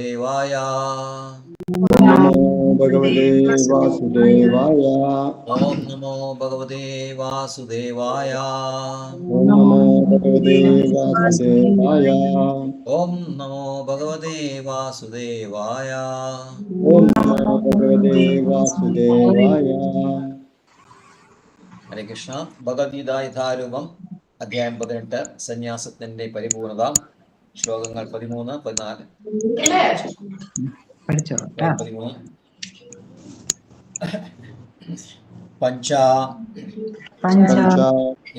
देवाय नमो भगवते वासुदेवाय। ओम नमो भगवते वासुदेवाय। ओम नमो भगवते वासुदेवाय। ओम नमो भगवते वासुदेवाय। ओम नमो भगवते वासुदेवाय. ഹരേ കൃഷ്ണ. ഭഗവത്ഗീത യഥാരൂപം അധ്യായം 18 സന്യാസത്തിന്റെ പരിപൂർണത. ശ്ലോകങ്ങൾ 13, 14. 13. പഞ്ച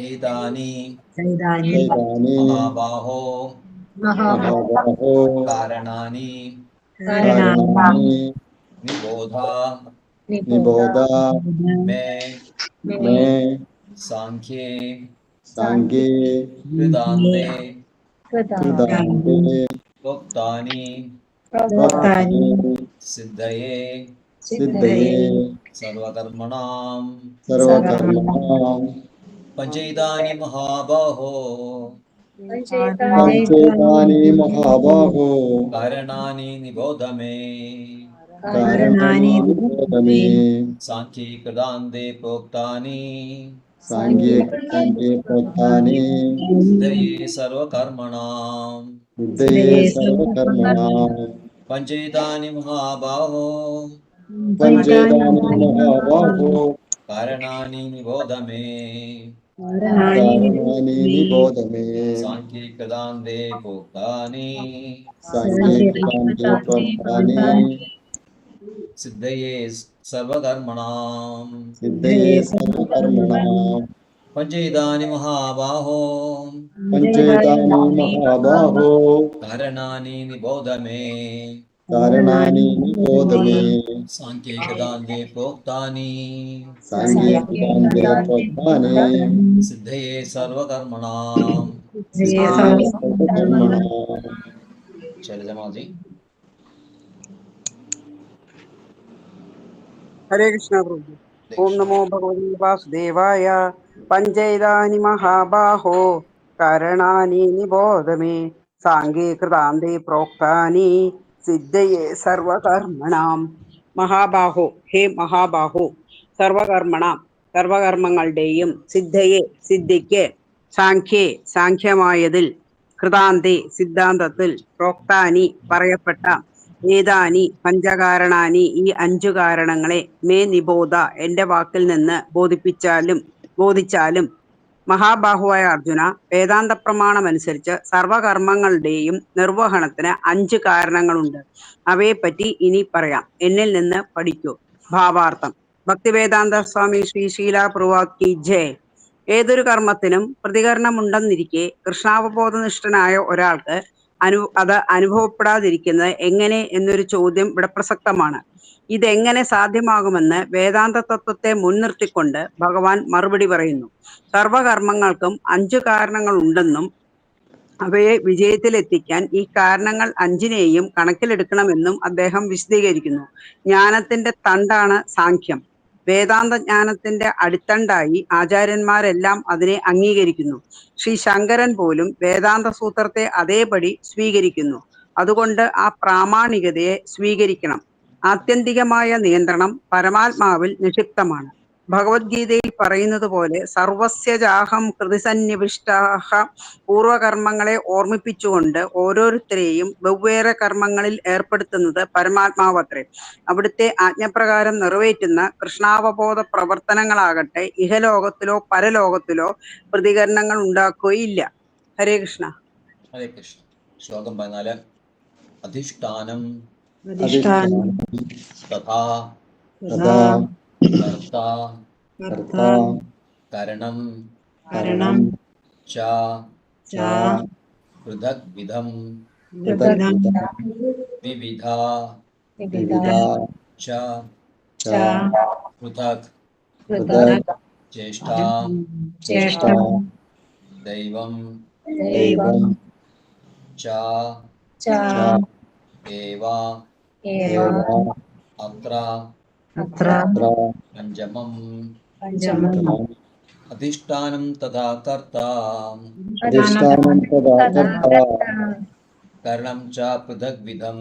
ഏതാനി മഹാബാഹോ കാരണാനി Nibodha may സാഖ്യേ കൃതാന്തേ പ്രോക്താനി സിദ്ധയേ സർവകർമ്മണാം പഞ്ചൈതാനി മഹാബാഹോ കാരണാനി Nibodha may സാഖ്യേ കൃതാന്തേ പ്രോക്താനി സിദ്ധയേ സർവകർമ്മണാം പഞ്ചൈതാനി മഹാബാഹോ കാരണാനി Nibodha may സാഖ്യേ കൃതാന്തേ പ്രോക്താനി സിദ്ധയേ സർവകർമ്മണാം പഞ്ചൈതാനി മഹാബാഹോ കാരണാനി Nibodha may സാഖ്യേ കൃതാന്തേ പ്രോക്താനി സിദ്ധയേ സർവകർമ്മണാം. ശൈലജമാജി. हरे कृष्णा प्रभु। ओम नमो भगवते वासुदेवाय। पंचैतानि महाबाहो कारणानि निबोध मे सांगे कृतान्ते प्रोक्तानि सिद्धये सर्वकर्मणाം. മഹാബാഹോ, ഹേ മഹാബാഹോ, സർവകർമ്മണാം സർവകർമ്മങ്ങളുടെയും, സിദ്ധയെ സിദ്ധിക്ക്, സാഖ്യേ സാഖ്യമായതിൽ, കൃതാന്തേ സിദ്ധാന്തത്തിൽ, പ്രോക്താനി പറയപ്പെട്ട, ഏതാനി പഞ്ചകാരണാനി ഈ 5 കാരണങ്ങളെ, മേ നിബോധ എന്റെ വാക്കിൽ നിന്ന് ബോധിച്ചാലും മഹാബാഹുവായ അർജുന, വേദാന്ത പ്രമാണമനുസരിച്ച് സർവകർമ്മങ്ങളുടെയും നിർവഹണത്തിന് 5 കാരണങ്ങളുണ്ട്. അവയെപ്പറ്റി ഇനി പറയാം. എന്നിൽ നിന്ന് പഠിക്കൂ. ഭാവാർത്ഥം. ഭക്തിവേദാന്ത സ്വാമി ശ്രീ ശീല പ്രഭുപാദ് കി ജയ്. ഏതൊരു കർമ്മത്തിനും പ്രതികരണമുണ്ടെന്നിരിക്കെ കൃഷ്ണാവബോധനിഷ്ഠനായ ഒരാൾക്ക് അത് അനുഭവപ്പെടാതിരിക്കുന്നത് എങ്ങനെ എന്നൊരു ചോദ്യം ഇവിടെ പ്രസക്തമാണ്. ഇതെങ്ങനെ സാധ്യമാകുമെന്ന് വേദാന്ത തത്വത്തെ മുൻനിർത്തിക്കൊണ്ട് ഭഗവാൻ മറുപടി പറയുന്നു. സർവകർമ്മങ്ങൾക്കും 5 കാരണങ്ങളുണ്ടെന്നും അവയെ വിജയത്തിലെത്തിക്കാൻ ഈ കാരണങ്ങൾ 5നെയും കണക്കിലെടുക്കണമെന്നും അദ്ദേഹം വിശദീകരിക്കുന്നു. ജ്ഞാനത്തിന്റെ തണ്ടാണ് സാഖ്യം. വേദാന്ത ജ്ഞാനത്തിന്റെ അടിത്തണ്ടായി ആചാര്യന്മാരെല്ലാം അതിനെ അംഗീകരിക്കുന്നു. ശ്രീ ശങ്കരൻ പോലും വേദാന്ത സൂത്രത്തെ അതേപടി സ്വീകരിക്കുന്നു. അതുകൊണ്ട് ആ പ്രാമാണികതയെ സ്വീകരിക്കണം. ആത്യന്തികമായ നിയന്ത്രണം പരമാത്മാവിൽ നിക്ഷിപ്തമാണ്. ഭഗവത്ഗീതയിൽ പറയുന്നത് പോലെ സർവസ്യജാഹം കൃതിസന്നിവിഷ്ടാഹ. പൂർവകർമ്മങ്ങളെ ഓർമ്മിപ്പിച്ചുകൊണ്ട് ഓരോരുത്തരെയും വെവ്വേറെ കർമ്മങ്ങളിൽ ഏർപ്പെടുത്തുന്നത് പരമാത്മാവത്രേ. അവിടുത്തെ ആജ്ഞപ്രകാരം നിറവേറ്റുന്ന കൃഷ്ണാവബോധ പ്രവർത്തനങ്ങളാകട്ടെ ഇഹലോകത്തിലോ പരലോകത്തിലോ പ്രതികരണങ്ങൾ ഉണ്ടാക്കുകയില്ല. ഹരേ കൃഷ്ണ. ഹരേ കൃഷ്ണ. ശ്ലോകം 14. അധിഷ്ഠാനം തഥാ കർത്താ കരണം ച പൃഥഗ്വിധം വിവിധാ ച പൃഥക് ചേഷ്ടാ ദൈവം ച ഏവ അത്ര പഞ്ചമം. അധിഷ്ഠാനം തഥാ കർത്താ കരണം ച പൃഥഗ്വിധം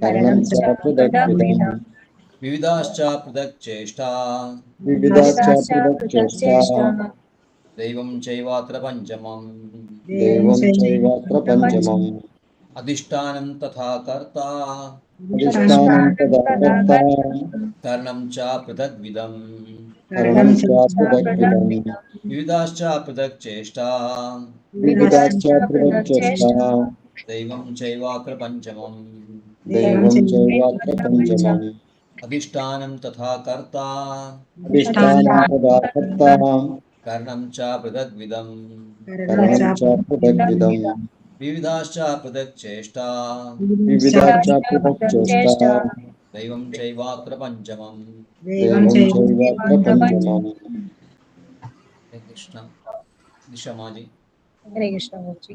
करणं च पृथग्विधम् विविधाश्च पृथक् चेष्टा विविधाश्च पृथक् चेष्टा दैवं चैवात्र पञ्चमम् दैवं चैवात्र पञ्चमम् अधिष्ठानं तथा कर्ता अधिष्ठानं तदा कर्ता करणं च पृथग्विधम् करणं च पृथग्विधम् विविधाश्च पृथक् चेष्टा विविधाश्च पृथक् चेष्टा दैवं चैवात्र पञ्चमम् दैवं चैवात्र पञ्चमम् अधिष्ठानं तथा कर्ता अधिष्ठानं तदा कर्ता करणं च पृथग्विधम् करणं च पृथग्विधम् विविधाश्च पृथक् चेष्टा विविधाश्च पृथक् चेष्टा दैवं चैवात्र पञ्चमम् दैवं चैवात्र पञ्चमम् कृष्ण दिशमाजी हरे कृष्ण जी।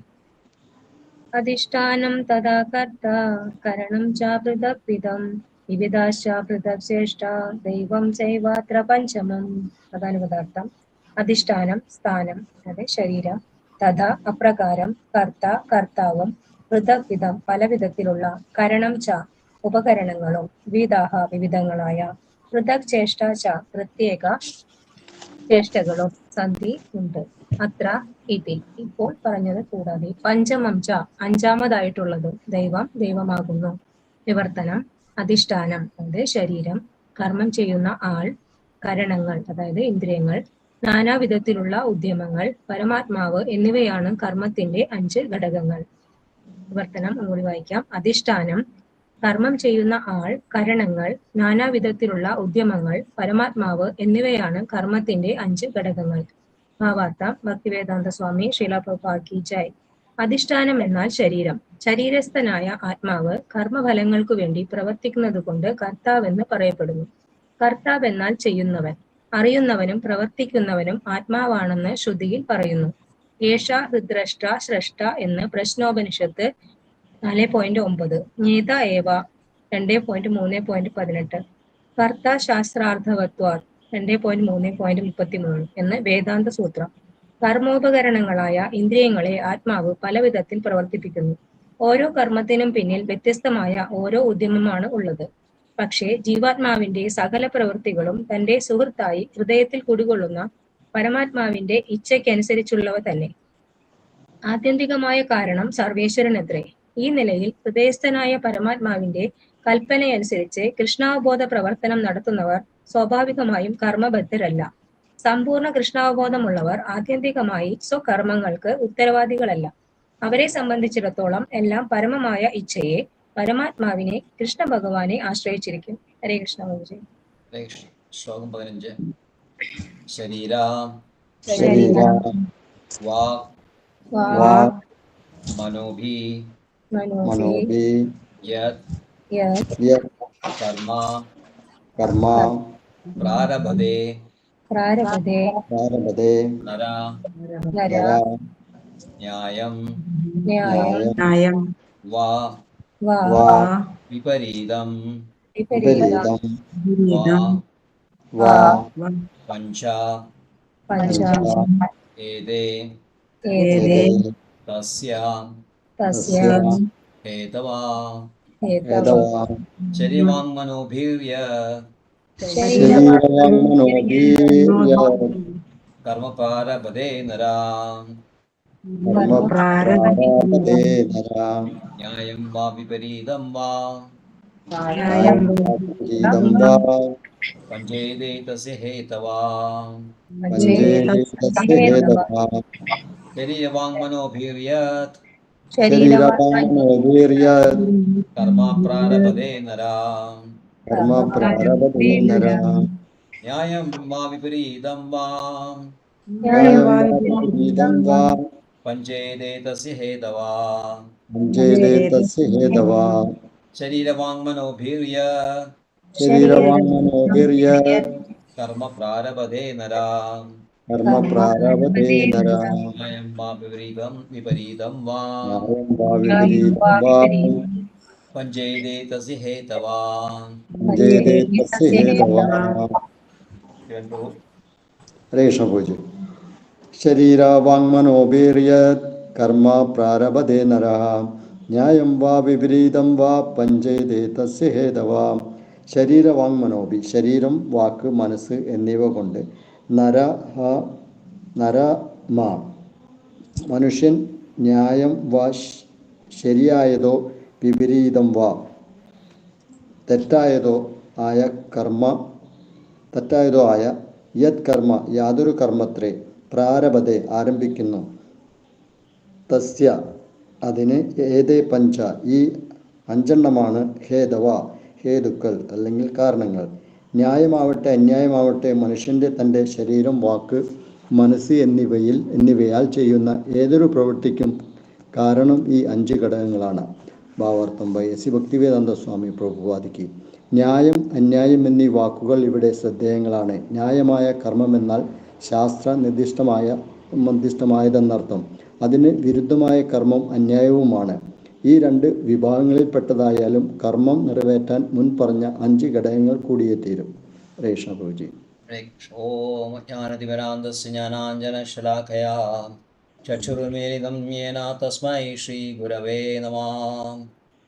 अधिष्ठानं तदा कर्ता करणं च पृथग्विधम् विविधाश्च पृथक् चेष्टा दैवं चैवात्र पञ्चमम् तदनुपदार्थम् अधिष्ठाനം സ്ഥാനം അതെ ശരീരം തഥാ അപ്രകാരം കർത്ത കർത്താവും പൃഥക് വിധം പല വിധത്തിലുള്ള കരണം ച ഉപകരണങ്ങളും വിവിധാഹ വിവിധങ്ങളായ പൃഥക് ചേഷ്ട ച പ്രത്യേക ചേഷ്ടകളും സന്ധി ഉണ്ട് അത്ര ഇതി ഇപ്പോൾ പറഞ്ഞത് കൂടാതെ പഞ്ചമം ച അഞ്ചാമതായിട്ടുള്ളത് ദൈവം ദൈവമാകുന്നു വിവർത്തനം അധിഷ്ഠാനം അത് ശരീരം കർമ്മം ചെയ്യുന്ന ആൾ കരണങ്ങൾ അതായത് ഇന്ദ്രിയങ്ങൾ നാനാവിധത്തിലുള്ള ഉദ്യമങ്ങൾ പരമാത്മാവ് എന്നിവയാണ് കർമ്മത്തിന്റെ 5 ഘടകങ്ങൾ. വിവർത്തനം ഒന്നുകൂടി വായിക്കാം. അധിഷ്ഠാനം കർമ്മം ചെയ്യുന്ന ആൾ കരണങ്ങൾ നാനാവിധത്തിലുള്ള ഉദ്യമങ്ങൾ പരമാത്മാവ് എന്നിവയാണ് കർമ്മത്തിന്റെ 5 ഘടകങ്ങൾ. ഭാവാർത്ഥം ഭക്തിവേദാന്ത സ്വാമി ശ്രീല പ്രഭുപാദ് കി ജയ്. അധിഷ്ഠാനം എന്നാൽ ശരീരം. ശരീരസ്ഥനായ ആത്മാവ് കർമ്മഫലങ്ങൾക്കു വേണ്ടി പ്രവർത്തിക്കുന്നത് കൊണ്ട് കർത്താവെന്ന് പറയപ്പെടുന്നു. കർത്താവ് എന്നാൽ ചെയ്യുന്നവൻ. അറിയുന്നവനും പ്രവർത്തിക്കുന്നവനും ആത്മാവാണെന്ന് ശ്രുതിയിൽ പറയുന്നു. ഏഷ ഹൃദ്രഷ്ട സ്രഷ്ട എന്ന് പ്രശ്നോപനിഷത്ത് 4.9, ജ്ഞേത ഏവ 2.3.18, കർത്ത ശാസ്ത്രാർത്ഥവത്വാത് 2.3.33 എന്ന് വേദാന്ത സൂത്രം. കർമ്മോപകരണങ്ങളായ ഇന്ദ്രിയങ്ങളെ ആത്മാവ് പല വിധത്തിൽ പ്രവർത്തിപ്പിക്കുന്നു. ഓരോ കർമ്മത്തിനും പിന്നിൽ വ്യത്യസ്തമായ ഓരോ ഉദ്യമമാണ് ഉള്ളത്. പക്ഷേ ജീവാത്മാവിന്റെ സകല പ്രവൃത്തികളും തന്റെ സുഹൃത്തായി ഹൃദയത്തിൽ കുടികൊള്ളുന്ന പരമാത്മാവിന്റെ ഇച്ഛയ്ക്കനുസരിച്ചുള്ളവ തന്നെ. ആത്യന്തികമായ കാരണം സർവേശ്വരനത്രേ. ഈ നിലയിൽ ഹൃദയസ്ഥനായ പരമാത്മാവിന്റെ കൽപ്പനയനുസരിച്ച് കൃഷ്ണാവബോധ പ്രവർത്തനം നടത്തുന്നവർ സ്വാഭാവികമായും കർമ്മബദ്ധരല്ല. സമ്പൂർണ്ണ കൃഷ്ണാവബോധമുള്ളവർ ആത്യന്തികമായി സ്വകർമ്മങ്ങൾക്ക് ഉത്തരവാദികളല്ല. അവരെ സംബന്ധിച്ചിടത്തോളം എല്ലാം പരമമായ ഇച്ഛയെ, പരമാത്മാവിനെ, കൃഷ്ണ ഭഗവാനെ ആശ്രയിച്ചിരിക്കും. ഹരേ കൃഷ്ണ ഗുരുജി. ശ്ലോകം 15. ശരീരം വാക് മനോഭി യത് കർമ്മ പ്രാരഭതേ നര ന്യായം വാ വിപരീതം വാ പഞ്ച ഏതേ തസ്യ ഹേതവാ കർമ്മ പ്രാരഭതേ നരാ ന്യായം വാ വിപരീതം വാ പഞ്ചേതേ തസ്യ ഹേതവാ ശരീരവാങ്മനോഭിര്യത് കർമ്മ പ്രാരഭതേ നരാ ന്യായം വാ വിപരീതം വാ പഞ്ചേതേ തസ്യ ഹേതവാ ശരീരവാങ്മനോഭിര്യത് കർമ്മ പ്രാരഭതേ നരാ ന്യായം വാ വിപരീതം വാ പഞ്ചേതേ തസ്യ ഹേതവാ. ഹരേ കൃഷ്ണ പൂജ. ശരീരവാങ്മനോഭിര്യത് കർമ്മ പ്രാരഭതേ നരഃ ന്യായം വാ വിപരീതം വാ പഞ്ചേതേ തസ്യ ഹേതവാ. ശരീരവാങ്മനോപി, ശരീരം, വാക്ക്, മനസ്സ് എന്നിവ കൊണ്ട് നരമ മനുഷ്യൻ ന്യായം വാ ശരിയായതോ വിപരീതം വാ തെറ്റായതോ ആയ യത് കർമ്മ യാതൊരു കർമ്മത്രേ പ്രാരഭത്തെ ആരംഭിക്കുന്നു തസ്യ അതിന് ഏതേ പഞ്ച ഈ അഞ്ചെണ്ണമാണ് ഹേതവ ഹേതുക്കൾ അല്ലെങ്കിൽ കാരണങ്ങൾ. ന്യായമാവട്ടെ അന്യായമാവട്ടെ മനുഷ്യൻ്റെ തൻ്റെ ശരീരം, വാക്ക്, മനസ്സ് എന്നിവയാൽ ചെയ്യുന്ന ഏതൊരു പ്രവൃത്തിക്കും കാരണം ഈ 5 ഘടകങ്ങളാണ്. ഭാവാർത്ഥം ബൈ എസ് ഭക്തിവേദാന്ത സ്വാമി പ്രഭുപാദിക്ക്. ന്യായം അന്യായം എന്നീ വാക്കുകൾ ഇവിടെ ശ്രദ്ധേയങ്ങളാണ്. ന്യായമായ കർമ്മമെന്നാൽ ശാസ്ത്ര നിർദ്ദിഷ്ടമായതെന്നർത്ഥം. അതിന് വിരുദ്ധമായ കർമ്മം അന്യായവുമാണ്. ഈ 2 വിഭാഗങ്ങളിൽപ്പെട്ടതായാലും കർമ്മം നിറവേറ്റാൻ മുൻ പറഞ്ഞ 5 ഘടകങ്ങൾ കൂടിയേ തീരും. രേഷ്ണ പ്രഭുജി. ഓം ജ്ഞാനതിപരാന്തസ്യ ജ്ഞാനാഞ്ജനശലാഖയാ ചക്ഷുരുന്മീലിതം യേന തസ്മൈ ശ്രീഗുരവേ നമഃ.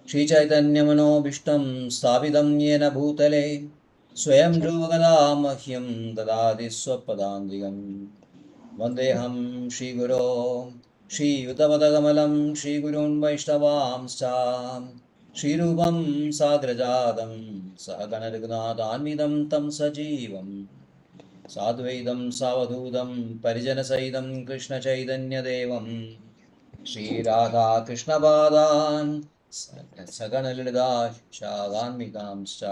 ശ്രീചൈതന്യമനോഭീഷ്ടം സ്ഥാപിതം യേന ഭൂതലേ സ്വയം രൂപകഥാ മഹ്യം ദദാതി സ്വപദാന്തികം. വന്ദേഹം ശ്രീഗുരോ ശ്രീയുതപദകമലം ശ്രീഗുരുन् വൈഷ്ണവാംശ്ച ശ്രീരൂപം സാഗ്രജാതം സഹഗണരഘുനാഥാന്വിതം തം സജീവം സാദ്വൈതം സാവധൂതം പരിജനസഹിതം കൃഷ്ണചൈതന്യദേവം ശ്രീരാധാകൃഷ്ണപാദാൻ സഗണലളിതാശാഖാന്വിതാംശ്ച.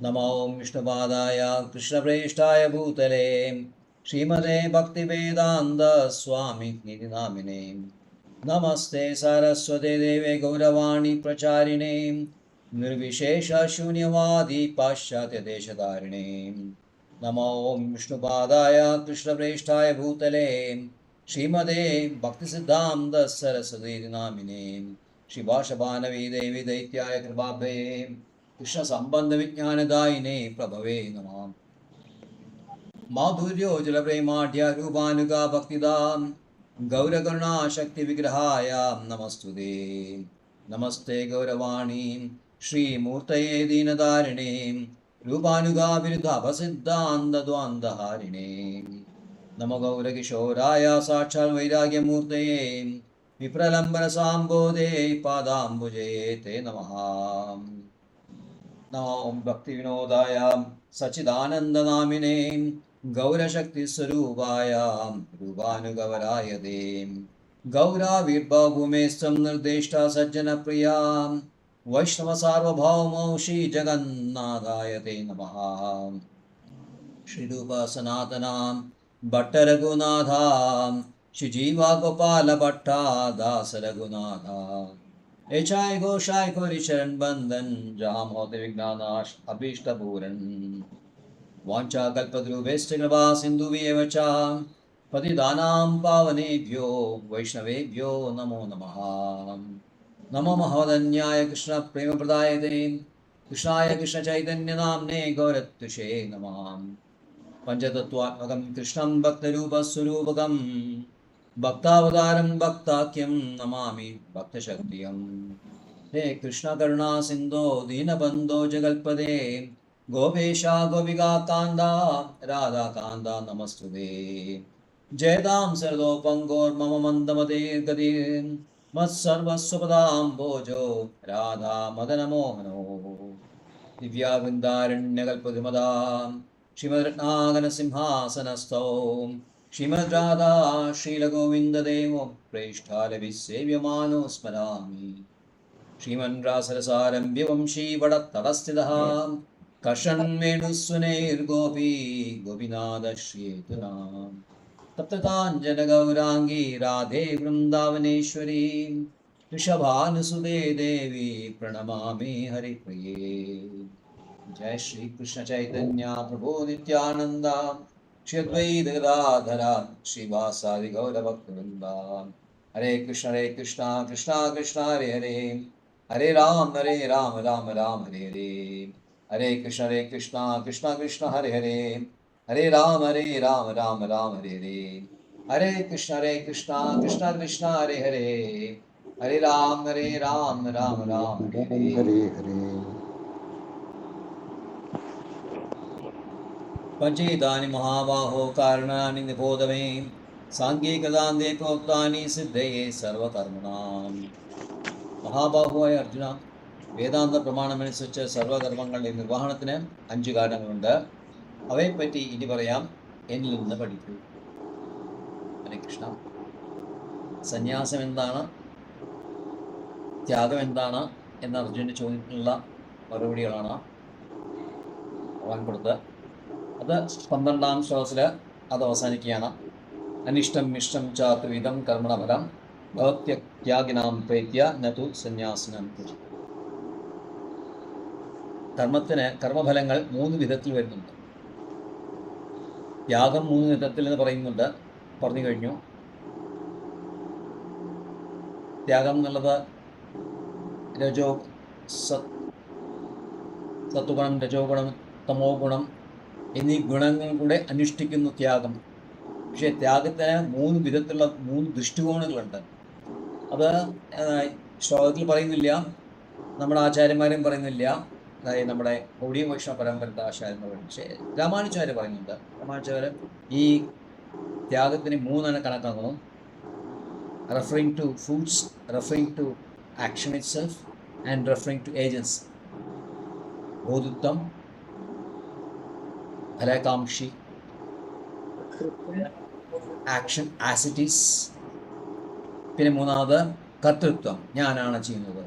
നമോ വിഷ്ണുപാദായ കൃഷ്ണപ്രേഷ്ഠായ ഭൂതലേ ശ്രീമതേ ഭക്തിവേദാന്ത സ്വാമി നിധി നാമിനേ. നമസ്തേ സരസ്വതേ ദേവേ ഗൗരവാണി പ്രചാരിണേ നിർവിശേഷ ശൂന്യവാദി പാശ്ചാത്യദേശധാരിണേ. നമോ വിഷ്ണുപാദായ കൃഷ്ണപ്രേഷ്ഠായ ഭൂതലേ ശ്രീമതേ ഭക്തിസിദ്ധാന്ത സരസ്വതീ നാമിനേ. ശ്രീഭാഷഭാനവീ ദേവി ദൈത്യായ കൃപാഭേ കൃഷ്ണസംബന്ധ വിജ്ഞാനദായിനേ പ്രഭവേ നമഃ. മാധുര്യോജ്വലപ്രേമാഢ്യ രൂപാനുഗാ ഭക്തിദാം ഗൗരകരുണാശക്തിവിഗ്രഹായ നമസ്തുതേ. നമസ്തേ ഗൗരവാണി ശ്രീമൂർത്തയേ ദീനധാരിണേ രൂപാനുഗാ വിരുദ്ധാപസിദ്ധാന്തദ്വാന്തഹാരിണേ. നമോ ഗൗരകിശോരായ സാക്ഷാൽ വൈരാഗ്യമൂർത്തയേ വിപ്രലംബരസാംബോധേ പാദാംബുജേ തേ നമഃ. നമോ ഭക്തിവിനോദായ സച്ചിദാനന്ദനാമിനേ ഗൗരശക്തിസ്വരൂപായ രൂപാനുഗവരായ തേ. ഗൗരാവിർഭൂമേസ്ത്വം നിർദ്ദിഷ്ട സജ്ജനപ്രിയാ വൈഷ്ണവസാർവഭൗമോ ശ്രീജഗന്നാഥായ തേ നമഃ. ശ്രീരൂപ സനാതനാം ഭട്ടരഘുനാഥാം ശ്രീജീവാ ഗോപാല ഭട്ടാ ദാസരഘുനാഥ एचाय घोषाय कोरि शरण बंधन जाम होते विघ्नानाश अभीष्ट पूरन. वांछा कल्पद्रुभ्यश्च कृपा सिन्धुभ्येव च पतितानां पावनेभ्यो वैष्णवेभ्यो नमो नमः. नमो महवदन्याय कृष्ण प्रेमप्रदायते कृष्णाय कृष्ण चैतन्य नाम्ने गौरत्युषे नमः. पंचतत्वात्मकं कृष्णं भक्तरूपस्वरूपकं भक्तावतारं भक्ताख्यं नमामि भक्तशक्तियं. हे कृष्ण करुणा सिन्धो दीनबन्धो जगल्पदे गोपेशा गोपिका कान्दा राधा कान्दा नमस्तुते. जयदां सरदोपङ्गोर्मम मन्दमतेर्गतिर् मत्सर्वस्वपदाम्भोजो राधा मदनमोहनो. दिव्यावृन्दारण्यकल्पद्रुमदां श्रीमद्रत्नागनसिंहासनस्थौ श्रीमद्राधा श्रीलगोविन्ददेवो प्रेष्ठालभिसेव्यमानो स्मरामि. श्रीमन्रासरसारम्भ्यवंशी वडत्तडस्थितः कर्षन्वेणुस्वनैर्गोपी गोपीनाथश्रियेतुनां. तप्तकाञ्चनगौराङ्गी राधे वृन्दावनेश्वरी वृषभानुसुते देवी प्रणमामि हरिप्रिये. जय श्री कृष्ण चैतन्य प्रभु नित्यानंद श्री अद्वैत गदाधर श्रीवासादि गौरभक्तवृंद. हरे कृष्ण कृष्ण कृष्ण हरे हरे हरे राम राम राम हरे हरे. हरे कृष्ण कृष्ण कृष्ण हरे हरे हरे राम राम राम हरे हरे. हरे कृष्ण कृष्ण कृष्ण हरे हरे ഹരേ രാം രാം രാം ഹരേ ഹരേ. ഹരേ ഹരേ. പഞ്ചേതാനി മഹാബാഹോ കാരണാനി നിബോധമേ സാങ്കേകദാന്തേ പ്രോക്താനി സിദ്ധയേ സർവകർമ്മണാം. മഹാബാഹുവായ അർജുന, വേദാന്ത പ്രമാണമനുസരിച്ച് സർവകർമ്മങ്ങളുടെ നിർവഹണത്തിന് 5 കാരണങ്ങളുണ്ട്. അവയെപ്പറ്റി ഇനി പറയാം, എന്നിൽ നിന്ന് പഠിക്കൂ. ഹരേ കൃഷ്ണ. സന്യാസം എന്താണ്, ത്യാഗം എന്താണ് എന്ന അർജുനന്റെ ചോദ്യത്തിനുള്ള മറുപടികളാണ് ഭഗവാൻ കൊടുത്തത്. അത് 12ാം ശ്ലോകത്തിൽ അത് അവസാനിക്കുകയാണ്. അനിഷ്ടം ഇഷ്ടം ചാത്രിവിധം കർമ്മണഫലം ഭവത്യാഗിനാം പ്രേത്യ നതു സന്യാസിനം. കർമ്മഫലങ്ങൾ 3 വിധത്തിൽ വരുന്നുണ്ട്. ത്യാഗം 3 വിധത്തിൽ എന്ന് പറഞ്ഞു കഴിഞ്ഞു. ത്യാഗം എന്നുള്ളത് സത്വഗുണം, രജോ ഗുണം, തമോ ഗുണം എന്നീ ഗുണങ്ങൾ കൂടെ അനുഷ്ഠിക്കുന്ന ത്യാഗം. പക്ഷേ ത്യാഗത്തിന് 3 വിധത്തിലുള്ള 3 ദൃഷ്ടികോണുകളുണ്ട്. അത് ശ്ലോകത്തിൽ പറയുന്നില്ല, നമ്മുടെ ആചാര്യന്മാരും പറയുന്നില്ല, അതായത് നമ്മുടെ ഗൗഡീയ വൈഷ്ണവ പരമ്പരത്തെ ആചാര്യന്മാർ പറയുന്നു. പക്ഷേ രാമാനുജാചാര്യ പറയുന്നുണ്ട്. രാമാനുജാചാര്യ ഈ ത്യാഗത്തിന് 3 കണക്കാക്കുന്നു. Referring to fruits, referring to action itself, and referring to agents. ബോധിത്വം, ഫലകാംക്ഷി, ആക്ഷൻ ആസ് ഇറ്റ് ഈസ്. പിന്നെ 3ാമത് കർത്തൃത്വം, ഞാനാണ് ചെയ്യുന്നത്.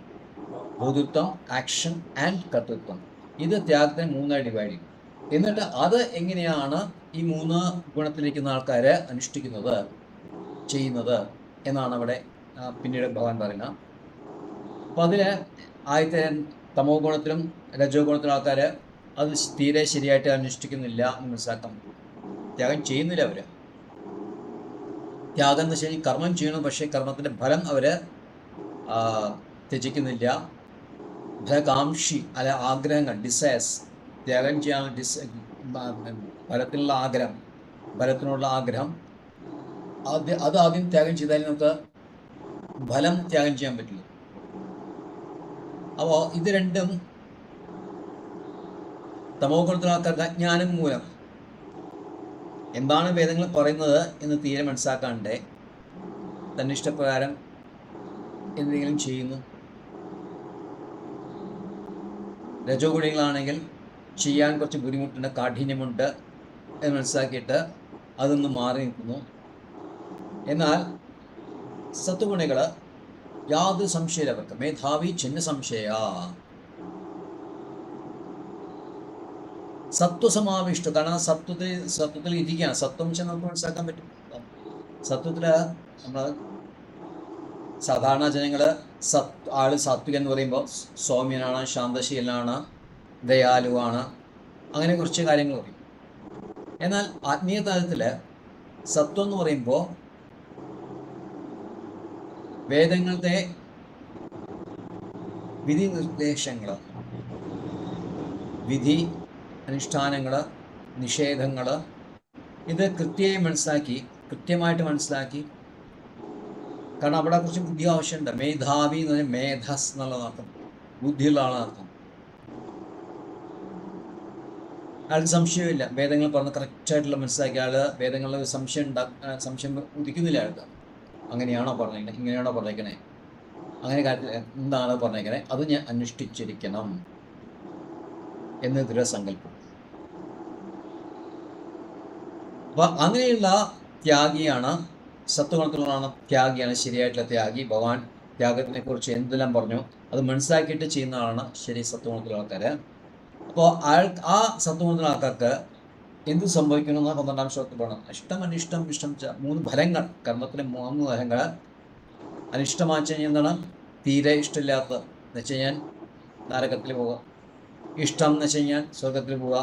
ബോധിത്വം, ആക്ഷൻ ആൻഡ് കർത്തൃത്വം. ഇത് ത്യാഗത്തിന് 3 ഡിവൈഡ് ചെയ്യും. എന്നിട്ട് അത് എങ്ങനെയാണ് ഈ 3 ഗുണത്തിലിരിക്കുന്ന ആൾക്കാർ അനുഷ്ഠിക്കുന്നത്, ചെയ്യുന്നത് എന്നാണ് അവിടെ പിന്നീട് ഭഗവാൻ പറയുന്നത്. അപ്പോൾ അതിൽ ആദ്യത്തെ തമോ ഗുണത്തിലും രജോ ഗുണത്തിലും ആൾക്കാർ അത് തീരെ ശരിയായിട്ട് അനുഷ്ഠിക്കുന്നില്ല എന്ന് മനസ്സിലാക്കാം. ത്യാഗം ചെയ്യുന്നില്ല അവർ. ത്യാഗം എന്ന് വെച്ചാൽ കർമ്മം ചെയ്യണം, പക്ഷേ കർമ്മത്തിൻ്റെ ഫലം അവർ ത്യജിക്കുന്നില്ല. ഫലകാംക്ഷി അല്ല, ആഗ്രഹങ്ങൾ, ഡിസയേഴ്സ്, ത്യാഗം ചെയ്യാനുള്ള ഫലത്തിനുള്ള ആഗ്രഹം അത് ആദ്യം ത്യാഗം ചെയ്താലും നമുക്ക് ഫലം ത്യാഗം ചെയ്യാൻ പറ്റില്ല. അപ്പോൾ ഇത് രണ്ടും തമോ ഗുണത്തിലുള്ള ആൾക്കാർക്ക് അജ്ഞാനം മൂലം എന്താണ് വേദങ്ങൾ പറയുന്നത് എന്ന് തീരെ മനസ്സിലാക്കാണ്ട് തന്നിഷ്ടപ്രകാരം എന്തെങ്കിലും ചെയ്യുന്നു. രജോ ഗുണികളാണെങ്കിൽ ചെയ്യാൻ കുറച്ച് ബുദ്ധിമുട്ടുണ്ട്, കാഠിന്യമുണ്ട് എന്ന് മനസ്സിലാക്കിയിട്ട് അതൊന്ന് മാറി നിൽക്കുന്നു. എന്നാൽ സത്വഗുണികൾ യാതൊരു സംശയമില്ല, അവർക്ക് മേധാവി ചിഹ്ന സംശയ, സത്വസമാവിഷ്ട. കാരണം സത്വത്തിൽ ഇരിക്കുകയാണ്. സത്വം വെച്ചാൽ നമുക്ക് മനസ്സിലാക്കാൻ പറ്റും. സത്വത്തിൽ നമ്മൾ സാധാരണ ജനങ്ങൾ ആള് സാത്വികൻ എന്ന് പറയുമ്പോൾ സൗമ്യനാണ്, ശാന്തശീലനാണ്, ദയാലുവാണ്, അങ്ങനെ കുറച്ച് കാര്യങ്ങൾ പറയും. എന്നാൽ ആത്മീയ തലത്തിൽ സത്വം എന്ന് പറയുമ്പോൾ വേദങ്ങളുടെ വിധി നിർദ്ദേശങ്ങൾ, വിധി അനുഷ്ഠാനങ്ങൾ, നിഷേധങ്ങൾ, ഇത് കൃത്യമായിട്ട് മനസ്സിലാക്കി. കാരണം അവിടെ കുറച്ച് ബുദ്ധി ആവശ്യമുണ്ട്. മേധാവി എന്ന് പറഞ്ഞാൽ മേധസ് എന്നുള്ളതർത്ഥം, ബുദ്ധിയുള്ള ആളർത്ഥം. അയാൾക്ക് സംശയമില്ല, വേദങ്ങൾ പറഞ്ഞ് കറക്റ്റായിട്ടുള്ള മനസ്സിലാക്കി. അയാൾ വേദങ്ങളിൽ സംശയം ഉദിക്കുന്നില്ല അയാൾക്ക്. അങ്ങനെയാണോ പറഞ്ഞേക്കണേ, ഇങ്ങനെയാണോ പറഞ്ഞേക്കണേ, അങ്ങനെ കാര്യത്തിൽ എന്താണ് പറഞ്ഞേക്കണേ, അത് ഞാൻ അനുഷ്ഠിച്ചിരിക്കണം എന്ന് ദൃഢസങ്കല്പം. അപ്പം അങ്ങനെയുള്ള ത്യാഗിയാണ്, സത്വഗുണത്തിലുള്ളതാണ് ത്യാഗിയാണ് ശരിയായിട്ടുള്ള ത്യാഗി. ഭഗവാൻ ത്യാഗത്തിനെ കുറിച്ച് എന്തെല്ലാം പറഞ്ഞു അത് മനസ്സിലാക്കിയിട്ട് ചെയ്യുന്ന ആളാണ് ശരി സത്വഗുണത്തിലുള്ള ആൾക്കാർ. അപ്പോൾ ആ സത്വഗുണത്തിലുള്ള ആൾക്കാർക്ക് എന്ത് സംഭവിക്കണമെന്ന് 12ാം ശ്ലോകത്തിൽ പറയണം. ഇഷ്ടം അനിഷ്ടം ഇഷ്ടം 3 ഫലങ്ങൾ, കർമ്മത്തിലെ 3 ഫലങ്ങൾ. അനിഷ്ടമാച്ചു കഴിഞ്ഞാൽ എന്താണ്? തീരെ ഇഷ്ടമില്ലാത്ത എന്ന് വെച്ച് കഴിഞ്ഞാൽ നരകത്തിൽ പോവുക. ഇഷ്ടം എന്ന് വെച്ച് കഴിഞ്ഞാൽ സ്വർഗത്തിൽ പോവുക.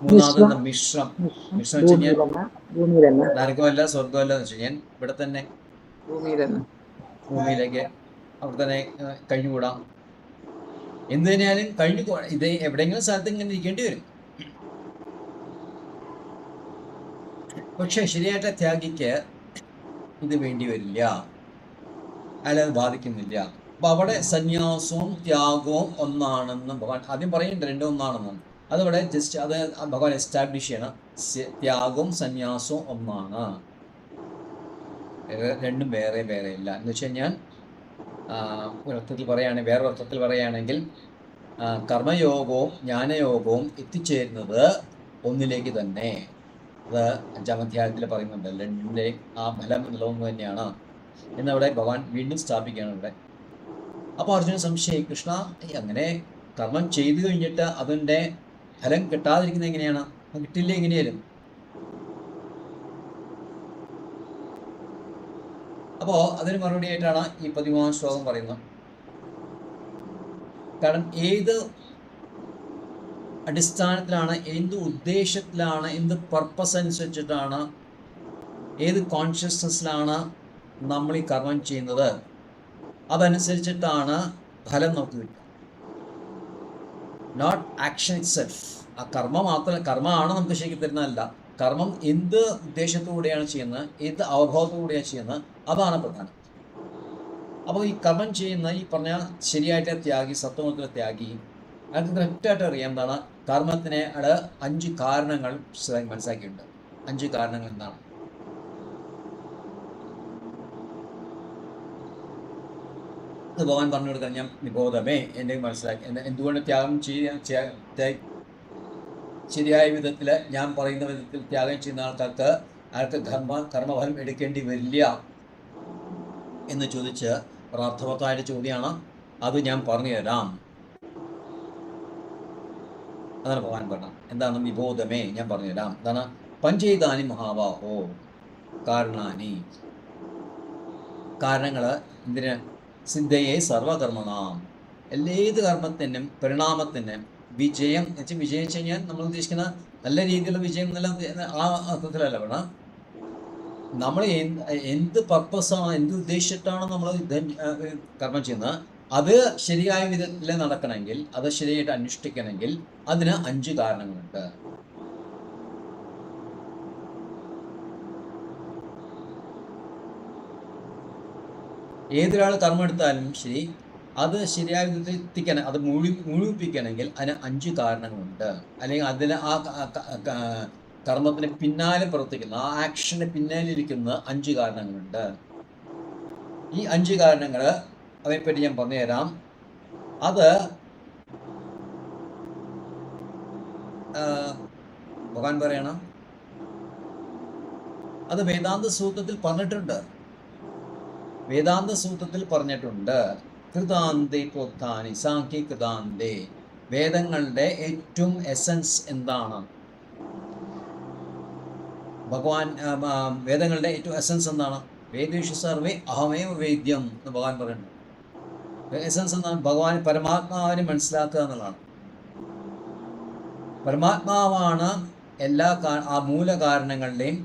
3ാമത് മിശ്രം വെച്ച് കഴിഞ്ഞാൽ നരകമല്ല സ്വർഗമല്ല എന്ന് വെച്ച് കഴിഞ്ഞാൽ ഇവിടെ തന്നെ ഭൂമിയിലേക്ക് അവിടെ തന്നെ കഴിഞ്ഞുകൂടാം. എന്ത് തന്നെയാലും ഇത് എവിടെയെങ്കിലും സ്ഥലത്ത് ഇങ്ങനെ ഇരിക്കേണ്ടി വരും. പക്ഷെ ശരിയായിട്ട് ത്യാഗിക്ക് ഇത് വേണ്ടി വരില്ല. അയാളെ അത് ബാധിക്കുന്നില്ല. അപ്പൊ അവിടെ സന്യാസവും ത്യാഗവും ഒന്നാണെന്ന് ഭഗവാൻ ആദ്യം പറയുന്നുണ്ട്, രണ്ടും ഒന്നാണെന്ന്. അതവിടെ ജസ്റ്റ് അത് ഭഗവാൻ എസ്റ്റാബ്ലിഷ് ചെയ്യണം. ത്യാഗവും സന്യാസവും ഒന്നാണ്, രണ്ടും വേറെ വേറെ ഇല്ല എന്ന് വെച്ച് കഴിഞ്ഞാൽ അർത്ഥത്തിൽ പറയുകയാണെങ്കിൽ, വേറെ അർത്ഥത്തിൽ പറയുകയാണെങ്കിൽ കർമ്മയോഗവും ജ്ഞാനയോഗവും എത്തിച്ചേരുന്നത് ഒന്നിലേക്ക് തന്നെ. അത് 5-ാം അധ്യായത്തിൽ പറയുന്നുണ്ട്, രണ്ടിൻ്റെ ആ ഫലം എന്നുള്ളതൊന്നു തന്നെയാണ് എന്നവിടെ ഭഗവാൻ വീണ്ടും സ്ഥാപിക്കുകയാണ് ഇവിടെ. അപ്പോൾ അർജുന സംശയം, കൃഷ്ണ അങ്ങനെ കർമ്മം ചെയ്തു കഴിഞ്ഞിട്ട് അതിൻ്റെ ഫലം കിട്ടാതിരിക്കുന്നത് എങ്ങനെയാണ്? കിട്ടില്ല എങ്ങനെയാലും. അപ്പോൾ അതിന് മറുപടി ആയിട്ടാണ് ഈ 13-ാം ശ്ലോകം പറയുന്നത്. കാരണം ഏത് അടിസ്ഥാനത്തിലാണ്, എന്ത് ഉദ്ദേശത്തിലാണ്, എന്ത് പർപ്പസ് അനുസരിച്ചിട്ടാണ്, ഏത് കോൺഷ്യസ്നെസ്സിലാണ് നമ്മൾ ഈ കർമ്മം ചെയ്യുന്നത്, അതനുസരിച്ചിട്ടാണ് ഫലം നമുക്ക് കിട്ടുക. Not action itself. ആ കർമ്മം മാത്രമല്ല, കർമ്മമാണ് നമുക്ക് ശരിക്കും തരുന്നതല്ല. കർമ്മം എന്ത് ഉദ്ദേശത്തോടെയാണ് ചെയ്യുന്നത്, ഏത് അവബോധത്തോടെയാണ് ചെയ്യുന്നത്, അതാണ് പ്രധാനം. അപ്പോൾ ഈ കർമ്മം ചെയ്യുന്ന ഈ പറഞ്ഞ ശരിയായിട്ട് ത്യാഗി, സത്വത്തിലെ ത്യാഗി, അയാൾക്ക് കറക്റ്റായിട്ട് അറിയാം എന്താണ് കർമ്മത്തിന്. അയാൾ 5 കാരണങ്ങൾ മനസ്സിലാക്കിയിട്ടുണ്ട്. 5 കാരണങ്ങൾ എന്താണ്? അത് ഭഗവാൻ പറഞ്ഞു കൊടുക്കാൻ ഞാൻ നിബോധമേ എൻ്റെ മനസ്സിലാക്കി. എന്തുകൊണ്ട് ത്യാഗം ശരിയായ വിധത്തിൽ, ഞാൻ പറയുന്ന വിധത്തിൽ ത്യാഗം ചെയ്യുന്ന ആൾക്കാർക്ക് അയാൾക്ക് കർമ്മഫലം എടുക്കേണ്ടി വരില്ല എന്ന് ചോദിച്ച് പ്രാർത്ഥവത്തായ ചോദ്യമാണ്. അത് ഞാൻ പറഞ്ഞു തരാം. അതാണ് ഭഗവാൻ പറഞ്ഞത്. എന്താണ് നിബോധമേ, ഞാൻ പറഞ്ഞു തരാം. എന്താണ്? പഞ്ചൈതാനി മഹാബാഹോ കാരണാനി. കാരണങ്ങൾ എന്തിന്? സിദ്ധയെ സർവകർമ്മണാം, ഏത് കർമ്മത്തിനും പരിണാമത്തിനും വിജയം വെച്ച്, വിജയം വെച്ച് കഴിഞ്ഞാൽ നമ്മൾ ഉദ്ദേശിക്കുന്ന നല്ല രീതിയിലുള്ള വിജയം എന്നല്ല, ആ അർത്ഥത്തിലല്ല വേണം. നമ്മൾ എന്ത് പർപ്പസാണ്, എന്ത് ഉദ്ദേശിച്ചിട്ടാണ് നമ്മൾ കർമ്മം ചെയ്യുന്നത്, അത് ശരിയായ വിധത്തിൽ നടക്കണമെങ്കിൽ, അത് ശരിയായിട്ട് അനുഷ്ഠിക്കണമെങ്കിൽ അതിന് 5 കാരണങ്ങളുണ്ട്. ഏതൊരാൾ കർമ്മം എടുത്താലും ശരി, അത് ശരിയായ വിധത്തിൽ എത്തിക്കണം, അത് മുഴുവിപ്പിക്കണമെങ്കിൽ അതിന് 5 കാരണങ്ങളുണ്ട്. അല്ലെങ്കിൽ അതിന് ആ കർമ്മത്തിന് പിന്നാലെ പ്രവർത്തിക്കുന്ന, ആ ആക്ഷന് പിന്നാലിരിക്കുന്ന 5 കാരണങ്ങളുണ്ട്. ഈ 5 കാരണങ്ങൾ അവയെപ്പറ്റി ഞാൻ പറഞ്ഞുതരാം. അത് ഭഗവാൻ പറയണം, അത് വേദാന്ത സൂത്രത്തിൽ പറഞ്ഞിട്ടുണ്ട്. വേദാന്ത സൂത്രത്തിൽ പറഞ്ഞിട്ടുണ്ട്, കൃതാന്തേ പ്രോത്ഥാനി സാഖ്യ കൃതാന്തേ. വേദങ്ങളുടെ ഏറ്റവും എസൻസ് എന്താണ്? ഭഗവാൻ വേദങ്ങളുടെ ഏറ്റവും എസൻസ് എന്താണ്? വേദേഷു സർവേ അഹമേവ വേദ്യം എന്ന് ഭഗവാൻ പറയുന്നുണ്ട്. എസൻസ് എന്താണ്? ഭഗവാൻ പരമാത്മാവിനെ മനസ്സിലാക്കുക എന്നുള്ളതാണ്. പരമാത്മാവാണ് എല്ലാ ആ മൂലകാരണങ്ങളുടെയും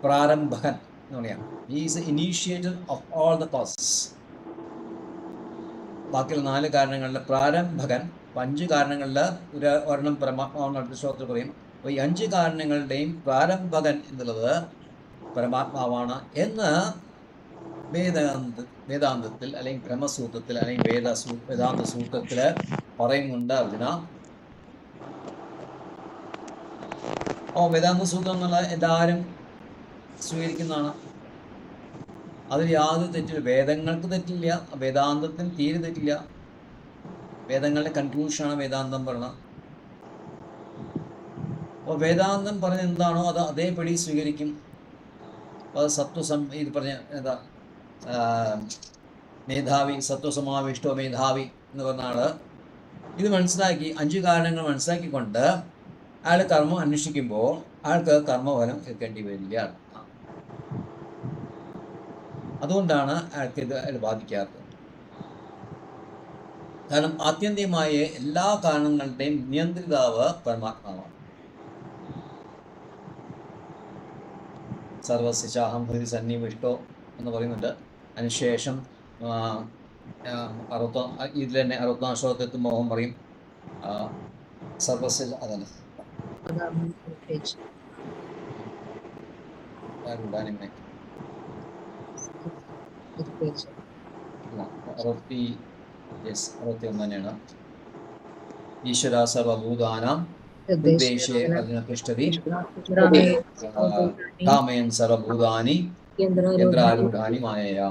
പ്രാരംഭകൻ എന്ന് പറയാം. He is the initiator of all the causes. ബാക്കിയുള്ള 4 കാരണങ്ങളുടെ പ്രാരംഭകൻ. 5 കാരണങ്ങളിൽ ഒരെണ്ണം പരമാത്മാവെന്ന് അടുത്ത ശ്ലോകത്തിൽ പറയും. അപ്പോൾ ഈ 5 കാരണങ്ങളുടെയും പ്രാരംഭകൻ എന്നുള്ളത് പരമാത്മാവാണ് എന്ന് വേദാന്തത്തിൽ അല്ലെങ്കിൽ ബ്രഹ്മസൂത്രത്തിൽ അല്ലെങ്കിൽ വേദാന്ത സൂത്രത്തിൽ പറയുന്നുണ്ട് അർജുന. വേദാന്ത സൂത്രം എന്നുള്ള എല്ലാവരും സ്വീകരിക്കുന്നതാണ്. അതിൽ യാതൊരു തെറ്റില്ല. വേദങ്ങൾക്ക് തെറ്റില്ല, വേദാന്തത്തിന് തീരെ തെറ്റില്ല. വേദങ്ങളുടെ കൺക്ലൂഷനാണ് വേദാന്തം പറയണത്. അപ്പോൾ വേദാന്തം പറഞ്ഞ എന്താണോ അത് അതേപടി സ്വീകരിക്കും. അത് ഇത് പറഞ്ഞ എന്താ മേധാവി, സത്വസമാവിഷ്ടോ മേധാവി എന്ന് പറഞ്ഞ ആള് ഇത് മനസ്സിലാക്കി 5 കാരണങ്ങൾ മനസ്സിലാക്കിക്കൊണ്ട് അയാൾ കർമ്മം അന്വേഷിക്കുമ്പോൾ അയാൾക്ക് കർമ്മഫലം എടുക്കേണ്ടി വരില്ല. അതുകൊണ്ടാണ് അയാൾക്ക് ഇത് ബാധിക്കാത്തത്. കാരണം ആത്യന്തികമായ എല്ലാ കാരണങ്ങളുടെയും നിയന്ത്രിതാവ് പരമാത്മാവാണ്. സർവസ്യാഹം ഹൃദി സന്നിവിഷ്ടോ എന്ന് പറയുന്നുണ്ട്. അതിനുശേഷം ഇതിൽ തന്നെ 64 ശ്ലോകത്തിൽ മോഹം പറയും സർവസ്യ. അതല്ല 61 തന്നെയാണ്. ഈശ്വര സർവഭൂതാനാം ഉദ്ദേശേ അർജുന തിഷ്ഠതി കാമയൻ സർവഭൂതാനി യന്ത്രാരൂഢാനി മായയാ.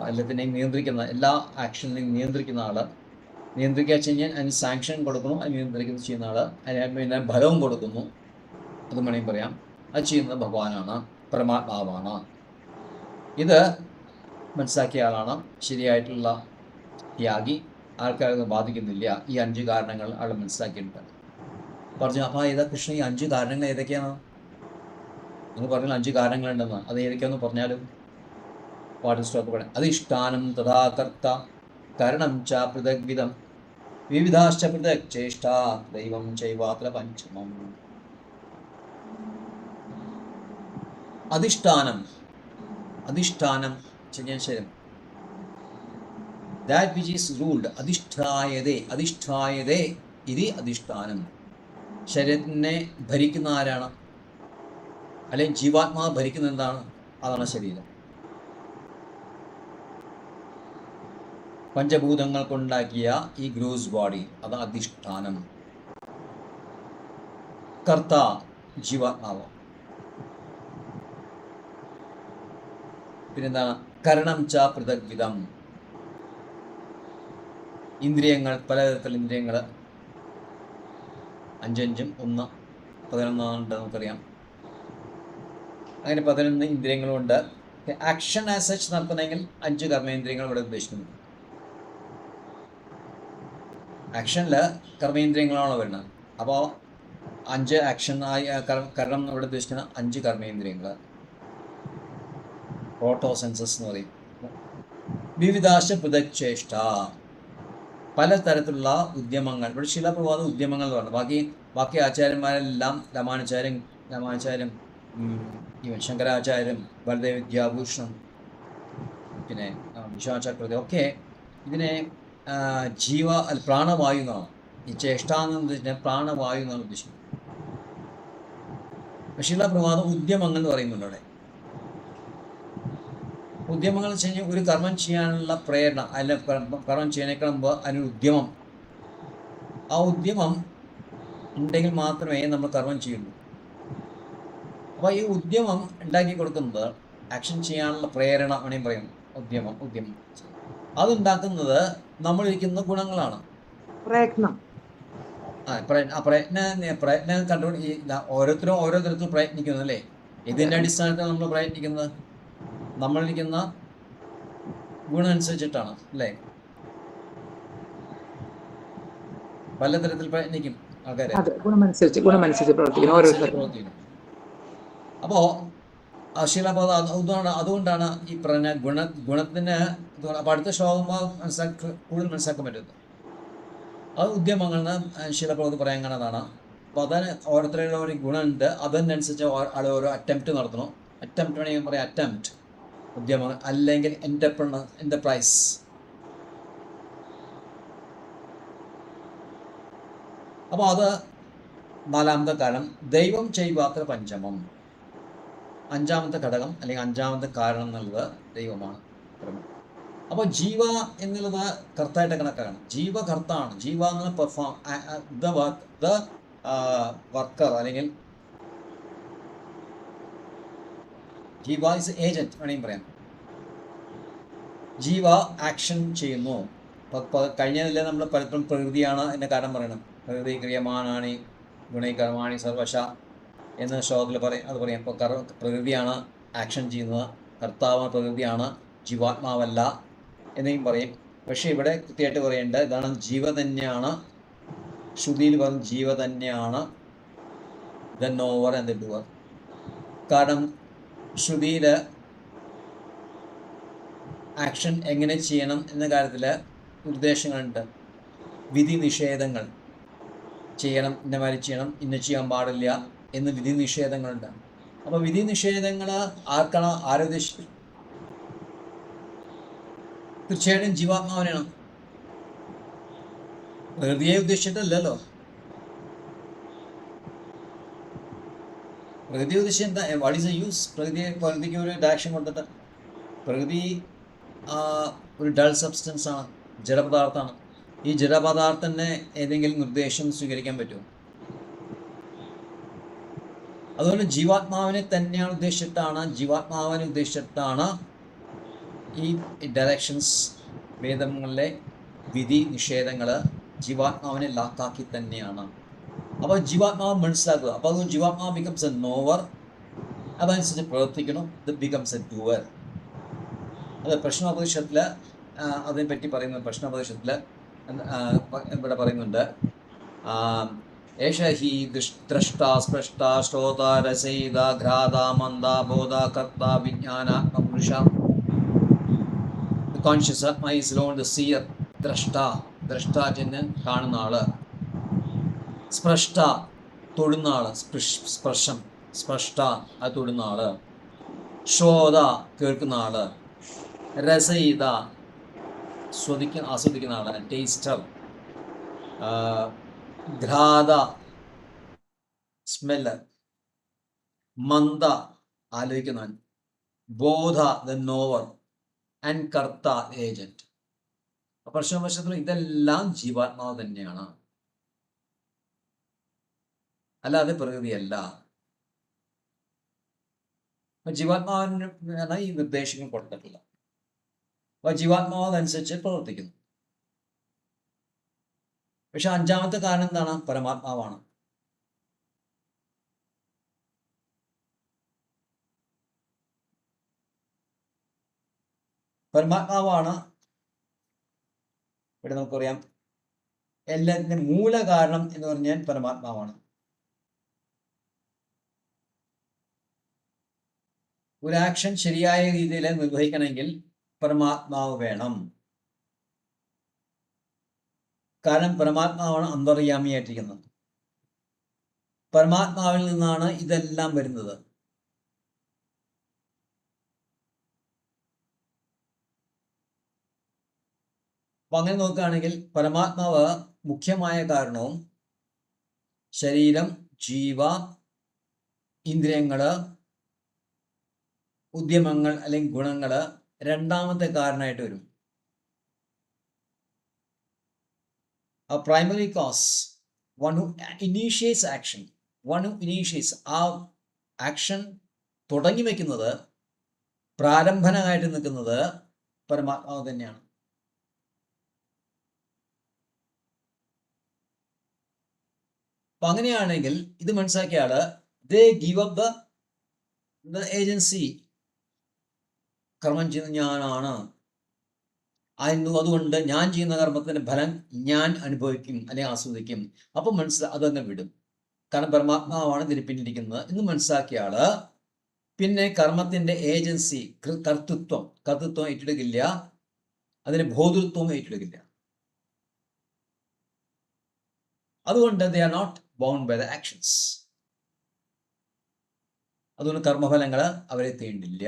എല്ലാത്തിനെയും നിയന്ത്രിക്കുന്ന, എല്ലാ ആക്ഷനിനെയും നിയന്ത്രിക്കുന്ന ആള്. നിയന്ത്രിക്കുക വെച്ച് കഴിഞ്ഞാൽ അതിന് സാങ്ഷൻ കൊടുക്കുന്നു, അത് നിയന്ത്രിക്കുന്ന ചെയ്യുന്ന ആള്, അതിന് പിന്നെ ഫലവും കൊടുക്കുന്നു, അതും വേണമെങ്കിൽ പറയാം. അത് ചെയ്യുന്നത് ഭഗവാനാണ്, പരമാത്മാവാണ്. ഇത് മനസ്സിലാക്കിയ ആളാണ് ശരിയായിട്ടുള്ള ത്യാഗി. ആൾക്കാരത് ബാധിക്കുന്നില്ല. ഈ 5 കാരണങ്ങൾ ആൾ മനസ്സിലാക്കിയിട്ടുണ്ട്. പറഞ്ഞു, അപ്പോൾ ഏതാ കൃഷ്ണ ഈ 5 കാരണങ്ങൾ ഏതൊക്കെയാണ് എന്ന് പറഞ്ഞാൽ 5 കാരണങ്ങളുണ്ടെന്ന്. അത് ഏതൊക്കെയാണെന്ന് പറഞ്ഞാലും പാട്ട് സ്റ്റോപ്പ് പറയാം. അധിഷ്ഠാനം തഥാ കർത്ത കരണം ച പൃഥഗ്വിധം വിവിധാശ്ച പൃഥക് ചേഷ്ട ദൈവം ചൈവാത്ര പഞ്ചമം. അധിഷ്ഠാനം, അധിഷ്ഠാനം ശരി, that which is ruled, അധിഷ്ഠായതേ, അധിഷ്ഠായതേ ഇത് അധിഷ്ഠാനം. ശരീരത്തിനെ ഭരിക്കുന്ന ആരാണ്? അല്ലെങ്കിൽ ജീവാത്മാവ് ഭരിക്കുന്ന എന്താണ്? അതാണ് ശരീരം. പഞ്ചഭൂതങ്ങൾ കൊണ്ടാക്കിയ ഈ ഗ്രോസ് ബോഡി, അത് അധിഷ്ഠാനം. കർത്ത ജീവാത്മാവ്. പിന്നെന്താണ്? കരണം ച പൃഥഗ്വിധം. ഇന്ദ്രിയങ്ങൾ, പലതരത്തിലുള്ള ഇന്ദ്രിയങ്ങൾ, 5 5 1 11 ഉണ്ട് നമുക്കറിയാം. അങ്ങനെ 11 ഇന്ദ്രിയങ്ങളുണ്ട്. ആക്ഷൻ ആസ് സച്ച് നടത്തണമെങ്കിൽ 5 കർമ്മേന്ദ്രിയങ്ങൾ ഇവിടെ ഉദ്ദേശിക്കുന്നു. ആക്ഷനിൽ കർമ്മേന്ദ്രിയങ്ങളാണ് വരുന്നത്. അപ്പോൾ 5 ആക്ഷൻ ആയി കരണം ഇവിടെ ഉദ്ദേശിക്കുന്ന 5 കർമ്മേന്ദ്രിയങ്ങൾ, പ്രോട്ടോ സെൻസസ് എന്ന് പറയും. വിവിധാശ പൃഥക്ചേഷ്ട, പലതരത്തിലുള്ള ഉദ്യമങ്ങൾ. ഇവിടെ ശിലാപ്രവാദ ഉദ്യമങ്ങൾ എന്ന് പറഞ്ഞു. ബാക്കി ആചാര്യന്മാരെല്ലാം രാമാനുചാര്യം, ശങ്കരാചാര്യം, ബലദേവ വിദ്യാഭൂഷണം, പിന്നെ വിശ്വാചക്രതി ഒക്കെ ഇതിനെ പ്രാണവായു എന്നാണ്. ഈ ചേഷ്ട എന്ന് ഉദ്ദേശിച്ചാൽ പ്രാണവായു എന്നാണ് ഉദ്ദേശിക്കുന്നത്. ശിലാപ്രവാദം ഉദ്യമങ്ങൾ എന്ന് പറയുന്നുണ്ട് അവിടെ. ഉദ്യമങ്ങൾ വെച്ച് കഴിഞ്ഞാൽ ഒരു കർമ്മം ചെയ്യാനുള്ള പ്രേരണ, അല്ല കർമ്മം ചെയ്യാനേക്കാൾ മുമ്പ് അതിനൊരു ഉദ്യമം, ആ ഉദ്യമം ഉണ്ടെങ്കിൽ മാത്രമേ നമ്മൾ കർമ്മം ചെയ്യുള്ളൂ. അപ്പോൾ ഈ ഉദ്യമം ഉണ്ടാക്കി കൊടുക്കുന്നത്, ആക്ഷൻ ചെയ്യാനുള്ള പ്രേരണ വേണമെങ്കിൽ പറയും, ഉദ്യമം അതുണ്ടാക്കുന്നത് നമ്മളിരിക്കുന്ന ഗുണങ്ങളാണ്. പ്രയത്നം കണ്ടുകൊണ്ട് ഓരോരുത്തരും ഓരോ തരത്തിൽ പ്രയത്നിക്കുന്നു അല്ലേ? ഇതിൻ്റെ അടിസ്ഥാനത്തിൽ നമ്മൾ പ്രയത്നിക്കുന്നത് നമ്മളിരിക്കുന്ന ഗുണം അനുസരിച്ചിട്ടാണ് അല്ലേ? പലതരത്തിൽ പ്രയത്നിക്കും ആൾക്കാരെ, ഗുണമനുസരിച്ച് പ്രവർത്തിക്കുന്നു. അപ്പോൾ അതുകൊണ്ടാണ് ഈ പറഞ്ഞ ഗുണത്തിന് അപ്പോൾ അടുത്ത ശ്ലോകം കൂടുതൽ മനസ്സിലാക്കാൻ പറ്റുന്നത്. അത് ഉദ്യമങ്ങളെന്ന് ശീലപ്രവൃത്തി പറയാൻ കാണുന്നതാണ്. അപ്പോൾ അതിന് ഓരോരുത്തരുടെ ഒരു ഗുണമുണ്ട്, അതിനനുസരിച്ച് ആൾ ഓരോ അറ്റംപ്റ്റ് നടത്തണം. അറ്റംപ്റ്റ് വേണമെങ്കിൽ പറയാം, അറ്റംപ്റ്റ് ഉദ്യമങ്ങൾ, അല്ലെങ്കിൽ എന്റർപ്രൈസ്. അപ്പോൾ അത് 4ാമത്തെ കാരണം. ദൈവം ചെയ്വാത്ര പഞ്ചമം, 5ാമത്തെ ഘടകം അല്ലെങ്കിൽ 5ാമത്തെ കാരണം എന്നുള്ളത് ദൈവമാണ്. അപ്പോൾ ജീവ എന്നുള്ളത് കർത്തായിട്ട് കണക്കാണ്. ജീവകർത്താണ്. ജീവ എന്നുള്ള വർക്കർ അല്ലെങ്കിൽ ജീവ ഇസ് ഏജന്റ് വേണമെങ്കിൽ പറയാം. ജീവ ആക്ഷൻ ചെയ്യുന്നു. കഴിഞ്ഞതിലെ നമ്മൾ പലപ്പോഴും പ്രകൃതിയാണ് എന്ന കാരണം പറയണം. പ്രകൃതി ക്രിയമാനാണി ഗുണൈകർമാണി സർവശ എന്ന ശ്ലോകത്തിൽ അത് പറയാം. ഇപ്പോൾ പ്രകൃതിയാണ് ആക്ഷൻ ചെയ്യുന്നത്, കർത്താവ് പ്രകൃതിയാണ്, ജീവാത്മാവല്ല എന്നും പറയും. പക്ഷേ ഇവിടെ കൃത്യമായിട്ട് പറയേണ്ടത് ഇതാണ്, ജീവ തന്നെയാണ്. ശ്രുതിയിൽ പറഞ്ഞ ജീവ തന്നെയാണ് the knower and the doer. കാരണം ശ്രുതിയിൽ ആക്ഷൻ എങ്ങനെ ചെയ്യണം എന്ന കാര്യത്തിൽ നിർദ്ദേശങ്ങളുണ്ട്. വിധി നിഷേധങ്ങൾ, ചെയ്യണം, ഇന്നമാതിരി ചെയ്യണം, ഇന്ന ചെയ്യാൻ പാടില്ല എന്ന് വിധി നിഷേധങ്ങളുണ്ട്. അപ്പോൾ വിധി നിഷേധങ്ങൾ ആർക്കാണ് ആരുദ്ദേശിച്ചത്? തീർച്ചയായിട്ടും ജീവാത്മാവിനാണ്. പ്രകൃതിയെ ഉദ്ദേശിച്ചിട്ടല്ലല്ലോ. പ്രകൃതി ഉദ്ദേശിച്ച് എന്താ? What is A use? പ്രകൃതിക്ക് ഒരു ഡയറക്ഷൻ കൊടുത്തിട്ട് പ്രകൃതി ഒരു ഡൾ സബ്സ്റ്റൻസ് ആണ്, ജഡപദാർത്ഥമാണ്. ഈ ജഡപദാർത്ഥത്തിന് ഏതെങ്കിലും നിർദ്ദേശം സ്വീകരിക്കാൻ പറ്റുമോ? അതുകൊണ്ട് ജീവാത്മാവിനെ ഉദ്ദേശിച്ചിട്ടാണ് ഈ ഡയറക്ഷൻസ്, വേദങ്ങളിലെ വിധി നിഷേധങ്ങൾ ജീവാത്മാവിനെ ലാക്കാക്കി തന്നെയാണ്. അപ്പോൾ ജീവാത്മാവ് മനസ്സിലാക്കുക. അപ്പോൾ അത് ജീവാത്മാവ് ബിക്കംസ് എ നോവർ, അതനുസരിച്ച് പ്രവർത്തിക്കണം. ഇത് ബിക്കംസ് എ ഡൂവർ. അത് പ്രശ്നോപദേശത്തിൽ അതിനെപ്പറ്റി പറയുന്നത്. പ്രശ്നോപദേശത്തിൽ ഇവിടെ പറയുന്നുണ്ട്, ഏഷ ഹി ദ്രഷ്ട സ്പൃഷ്ട ശ്രോത രസയിത ഘ്രാത മന്ദ ബോധ കർത്ത വിജ്ഞാനാത്മപുരുഷ. Conscious Atma is loan the സീയർ. ദ്രഷ്ട ചെന്ന് കാണുന്ന ആള്, സ്പൃഷ്ട തൊടുന്ന ആള്, സ്പൃഷ്ട അത് തൊടുന്ന ആള്, ശ്രോത കേൾക്കുന്ന ആള്, രസയിത ആസ്വദിക്കുന്ന ആള്, ടേസ്റ്റർ, ഘ്രാത സ്മെല്ലർ, മന്ദ ആലോചിക്കുന്നവൻ, ബോധ ദ നോവർ, ആൻഡ് കർത്ത ഏജന്റ്. പ്രശ്നവശത്തിൽ ഇതെല്ലാം ജീവാത്മാവ് തന്നെയാണ്, അല്ലാതെ പ്രകൃതിയല്ല. ജീവാത്മാവിന് ഈ നിർദ്ദേശങ്ങൾ കൊടുത്തിട്ടില്ല. അപ്പൊ ജീവാത്മാവ് അതനുസരിച്ച് പ്രവർത്തിക്കുന്നു. പക്ഷെ അഞ്ചാമത്തെ കാരണം എന്താണ്? പരമാത്മാവാണ്. പരമാത്മാവാണ് ഇവിടെ നമുക്കറിയാം എല്ലാത്തിൻ്റെ മൂല കാരണം എന്ന് പറഞ്ഞാൽ പരമാത്മാവാണ്. ഒരു ആക്ഷൻ ശരിയായ രീതിയിൽ നിർവഹിക്കണമെങ്കിൽ പരമാത്മാവ് വേണം. കാരണം പരമാത്മാവാണ് അന്തർയാമിയായിട്ടിരിക്കുന്നത്. പരമാത്മാവിൽ നിന്നാണ് ഇതെല്ലാം വരുന്നത്. അപ്പം അങ്ങനെ നോക്കുകയാണെങ്കിൽ പരമാത്മാവ് മുഖ്യമായ കാരണവും ശരീരം, ജീവ, ഇന്ദ്രിയങ്ങള്, ഉദ്യമങ്ങൾ അല്ലെങ്കിൽ ഗുണങ്ങള് രണ്ടാമത്തെ കാരണമായിട്ട് വരും. A primary cause, one who initiates action, ആ ആക്ഷൻ തുടങ്ങി വയ്ക്കുന്നത്, പ്രാരംഭനമായിട്ട് നിൽക്കുന്നത് പരമാത്മാവ് തന്നെയാണ്. അപ്പൊ അങ്ങനെയാണെങ്കിൽ ഇത് മനസ്സിലാക്കിയ ആള് they give up the agency. കർമ്മം ചെയ്യുന്ന ഞാനാണ്, അതുകൊണ്ട് ഞാൻ ചെയ്യുന്ന കർമ്മത്തിന്റെ ഫലം ഞാൻ അനുഭവിക്കും അല്ലെങ്കിൽ ആസ്വദിക്കും. അപ്പം അതങ്ങ് വിടും. കാരണം പരമാത്മാവാണ് ഇതിന് പിന്നിരിക്കുന്നത് എന്ന് മനസ്സിലാക്കിയ ആള് പിന്നെ കർമ്മത്തിന്റെ ഏജൻസി, കർത്തൃത്വം ഏറ്റെടുക്കില്ല, അതിന് ഭോതൃത്വം ഏറ്റെടുക്കില്ല. അതുകൊണ്ട് they are not bound by the actions. അതുകൊണ്ട് കർമ്മഫലങ്ങൾ അവരെ തീണ്ടില്ല.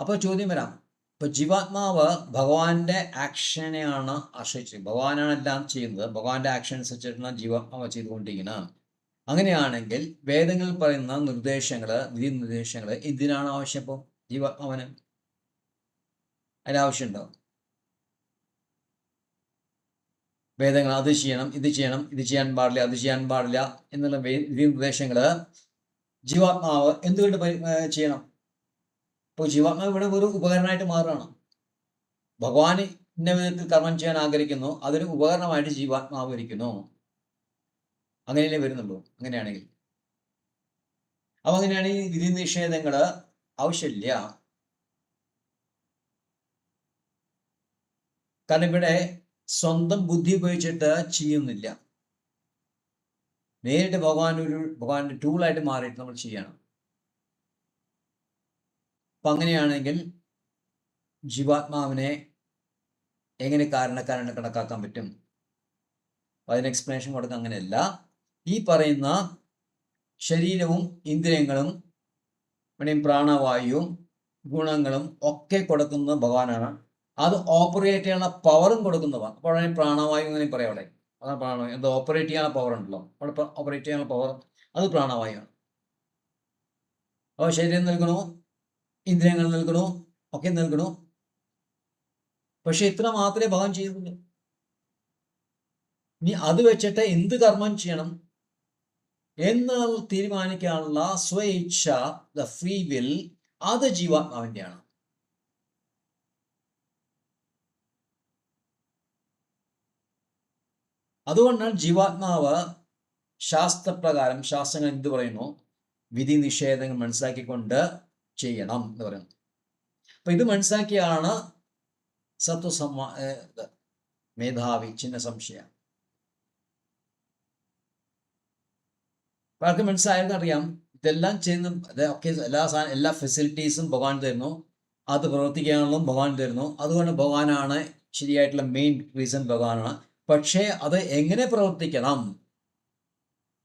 അപ്പൊ ചോദ്യം വരാം, ഇപ്പൊ ജീവാത്മാവ് ഭഗവാന്റെ ആക്ഷനെയാണ് ആശ്രയിച്ചത്. ഭഗവാനാണ് എല്ലാം ചെയ്യുന്നത്. ഭഗവാന്റെ ആക്ഷൻ അനുസരിച്ചിട്ടാണ് ജീവാത്മാവ് ചെയ്തുകൊണ്ടിരിക്കുന്നത്. അങ്ങനെയാണെങ്കിൽ വേദങ്ങളിൽ പറയുന്ന വിധി നിർദ്ദേശങ്ങള് എന്തിനാണ് ആവശ്യം? ഇപ്പോൾ ജീവാത്മാവിന് അതിനാവശ്യമുണ്ടോ? വേദങ്ങൾ അത് ചെയ്യണം, ഇത് ചെയ്യണം, ഇത് ചെയ്യാൻ പാടില്ല, അത് ചെയ്യാൻ പാടില്ല എന്നുള്ള വിധി നിർദ്ദേശങ്ങള് ജീവാത്മാവ് എന്തുകൊണ്ട് ചെയ്യണം? ഇപ്പോൾ ജീവാത്മാവ് ഇവിടെ ഒരു ഉപകരണമായിട്ട് മാറുകയാണ്. ഭഗവാൻ ഇന്ന വിധത്തിൽ കർമ്മം ചെയ്യാൻ ആഗ്രഹിക്കുന്നു, അതൊരു ഉപകരണമായിട്ട് ജീവാത്മാവ് ഇരിക്കുന്നു. അങ്ങനെയല്ലേ വരുന്നുള്ളൂ. അങ്ങനെയാണെങ്കിൽ അങ്ങനെയാണെങ്കിൽ വിധി നിഷേധങ്ങള് ആവശ്യമില്ല. കാരണം ഇവിടെ സ്വന്തം ബുദ്ധി ഉപയോഗിച്ചിട്ട് ചെയ്യുന്നില്ല. നേരിട്ട് ഭഗവാന്റെ ടൂളായിട്ട് മാറിയിട്ട് നമ്മൾ ചെയ്യണം. അപ്പം അങ്ങനെയാണെങ്കിൽ ജീവാത്മാവിനെ എങ്ങനെ കാരണക്കാരനെ കണക്കാക്കാൻ പറ്റും? അതിന് എക്സ്പ്ലനേഷൻ കൊടുക്കാൻ അങ്ങനെയല്ല. ഈ പറയുന്ന ശരീരവും ഇന്ദ്രിയങ്ങളും പ്രാണവായുവും ഗുണങ്ങളും ഒക്കെ കൊടുക്കുന്നത് ഭഗവാനാണ്. അത് ഓപ്പറേറ്റ് ചെയ്യാനുള്ള പവറും കൊടുക്കുന്നതാണ്. അപ്പോൾ പ്രാണവായു അങ്ങനെ പറയാം. അവിടെ അതാണ് പ്രാണവായു. എന്താ ഓപ്പറേറ്റ് ചെയ്യാനുള്ള പവർ ഉണ്ടല്ലോ, അവിടെ ഓപ്പറേറ്റ് ചെയ്യാനുള്ള പവർ അത് പ്രാണവായുവാണ്. അപ്പോൾ ശരീരം നൽകണോ, ഇന്ദ്രിയങ്ങൾ നൽകണു, ഒക്കെ നൽകണു. പക്ഷെ ഇത്ര മാത്രമേ ഭഗവാൻ ചെയ്യുന്നുള്ളൂ. ഇനി അത് വെച്ചിട്ട് എന്ത് കർമ്മം ചെയ്യണം എന്ന് തീരുമാനിക്കാനുള്ള സ്വയിച്ഛ, ദ ഫ്രീ വിൽ, അത് ജീവാത്മാവിൻ്റെയാണ്. അതുകൊണ്ടാണ് ജീവാത്മാവ് ശാസ്ത്രപ്രകാരം, ശാസ്ത്രങ്ങൾ എന്ത് പറയുന്നു, വിധി നിഷേധങ്ങൾ മനസ്സിലാക്കിക്കൊണ്ട് ചെയ്യണം എന്ന് പറയുന്നു. അപ്പൊ ഇത് മനസ്സിലാക്കിയാണ് മേധാവി, ചിഹ്ന സംശയം. ആൾക്ക് മനസ്സിലായെന്ന് അറിയാം, ഇതെല്ലാം ചെയ്യുന്ന ഒക്കെ എല്ലാ ഫെസിലിറ്റീസും ഭഗവാൻ തരുന്നു, അത് പ്രവർത്തിക്കാനുള്ളതും ഭഗവാൻ തരുന്നു. അതുകൊണ്ട് ഭഗവാനാണ് ശരിയായിട്ടുള്ള മെയിൻ റീസൺ, ഭഗവാനാണ്. പക്ഷേ അത് എങ്ങനെ പ്രവർത്തിക്കണം,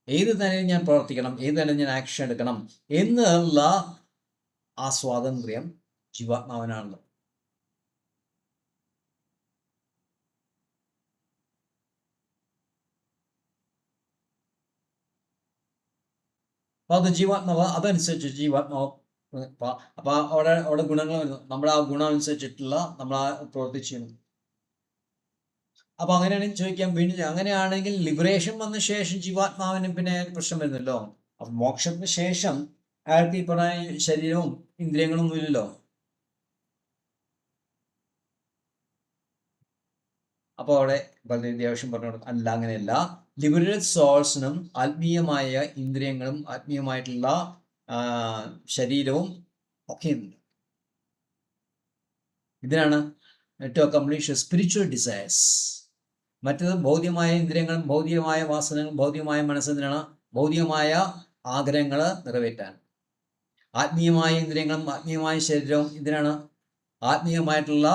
ഏത് നിലയിൽ ഞാൻ പ്രവർത്തിക്കണം, ഏത് നിലയിൽ ഞാൻ ആക്ഷൻ എടുക്കണം എന്നുള്ള ആ സ്വാതന്ത്ര്യം ജീവാത്മാവിനാണല്ലോ. അപ്പൊ അത് ജീവാത്മാവ്, അതനുസരിച്ച് ജീവാത്മാവ്. അപ്പൊ അവിടെ ഗുണങ്ങൾ വരുന്നു, നമ്മൾ ആ ഗുണം അനുസരിച്ചിട്ടുള്ള നമ്മൾ ആ പ്രവൃത്തി ചെയ്യുന്നു. അപ്പൊ അങ്ങനെയാണെങ്കിൽ ചോദിക്കാൻ വീണ്ടും, അങ്ങനെയാണെങ്കിൽ ലിബറേഷൻ വന്ന ശേഷം ജീവാത്മാവിന് പിന്നെ പ്രശ്നം വരുന്നല്ലോ. അപ്പൊ മോക്ഷത്തിന് ശേഷം അയാൾക്ക് ഈ പറഞ്ഞ ശരീരവും ഇന്ദ്രിയങ്ങളും ഇല്ലല്ലോ. അപ്പോൾ അവിടെ വളരെ അത്യാവശ്യം പറഞ്ഞു, അല്ല, അങ്ങനെയല്ല. ലിബറേറ്റഡ് സോൾസിനും ആത്മീയമായ ഇന്ദ്രിയങ്ങളും ആത്മീയമായിട്ടുള്ള ശരീരവും ഒക്കെ ഉണ്ട്. ഇതിനാണ് ടു അക്കംപ്ലിഷ് സ്പിരിച്വൽ ഡിസയേഴ്സ്. മറ്റത് ഭൗതികമായ ഇന്ദ്രിയങ്ങളും ഭൗതികമായ വാസനകളും ഭൗതികമായ മനസ്സെന്തിനാണ്, ഭൗതികമായ ആഗ്രഹങ്ങൾ നിറവേറ്റാൻ. ആത്മീയമായ ഇന്ദ്രിയങ്ങളും ആത്മീയമായ ശരീരവും ഇതിനാണ്, ആത്മീയമായിട്ടുള്ള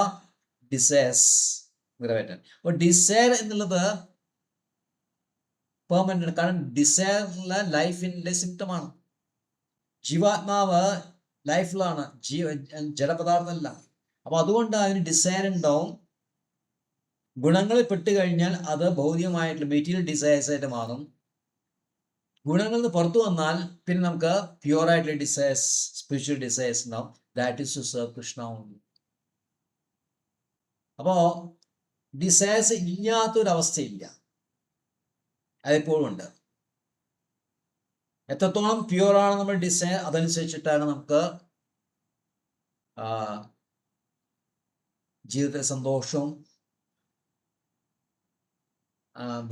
ഡിസയേഴ്സ് നിറവേറ്റാൻ. അപ്പോൾ ഡിസയർ എന്നുള്ളത് പെർമനന്റ്, കാരണം ഡിസയറിലെ ലൈഫിൻ്റെ സിംറ്റമാണ്. ജീവാത്മാവ് ലൈഫിലാണ്, ജഡപദാർത്ഥമല്ല. അപ്പൊ അതുകൊണ്ട് അതിന് ഡിസയർ ഉണ്ടാവും. ഗുണങ്ങളിൽ പെട്ട് കഴിഞ്ഞാൽ അത് ഭൗതികമായിട്ടുള്ള മെറ്റീരിയൽ ഡിസയേഴ്സ് ആയിട്ട് മാറും. ഗുണങ്ങളിൽ നിന്ന് പുറത്തു വന്നാൽ പിന്നെ നമുക്ക് പ്യുവർ ആയിട്ടുള്ള ഡിസയേഴ്സ്, സ്പിരിച്വൽ ഡിസയേഴ്സ് ഉണ്ടാവും. That is to serve Krishna only. അപ്പോ ഡിസയേഴ്സ് ഇല്ലാത്തൊരവസ്ഥയില്ല, അതെപ്പോഴും ഉണ്ട്. എത്രത്തോളം പ്യുവറാണ് നമ്മൾ ഡിസയർ, അതനുസരിച്ചിട്ടാണ് നമുക്ക് ജീവിതത്തിൽ സന്തോഷവും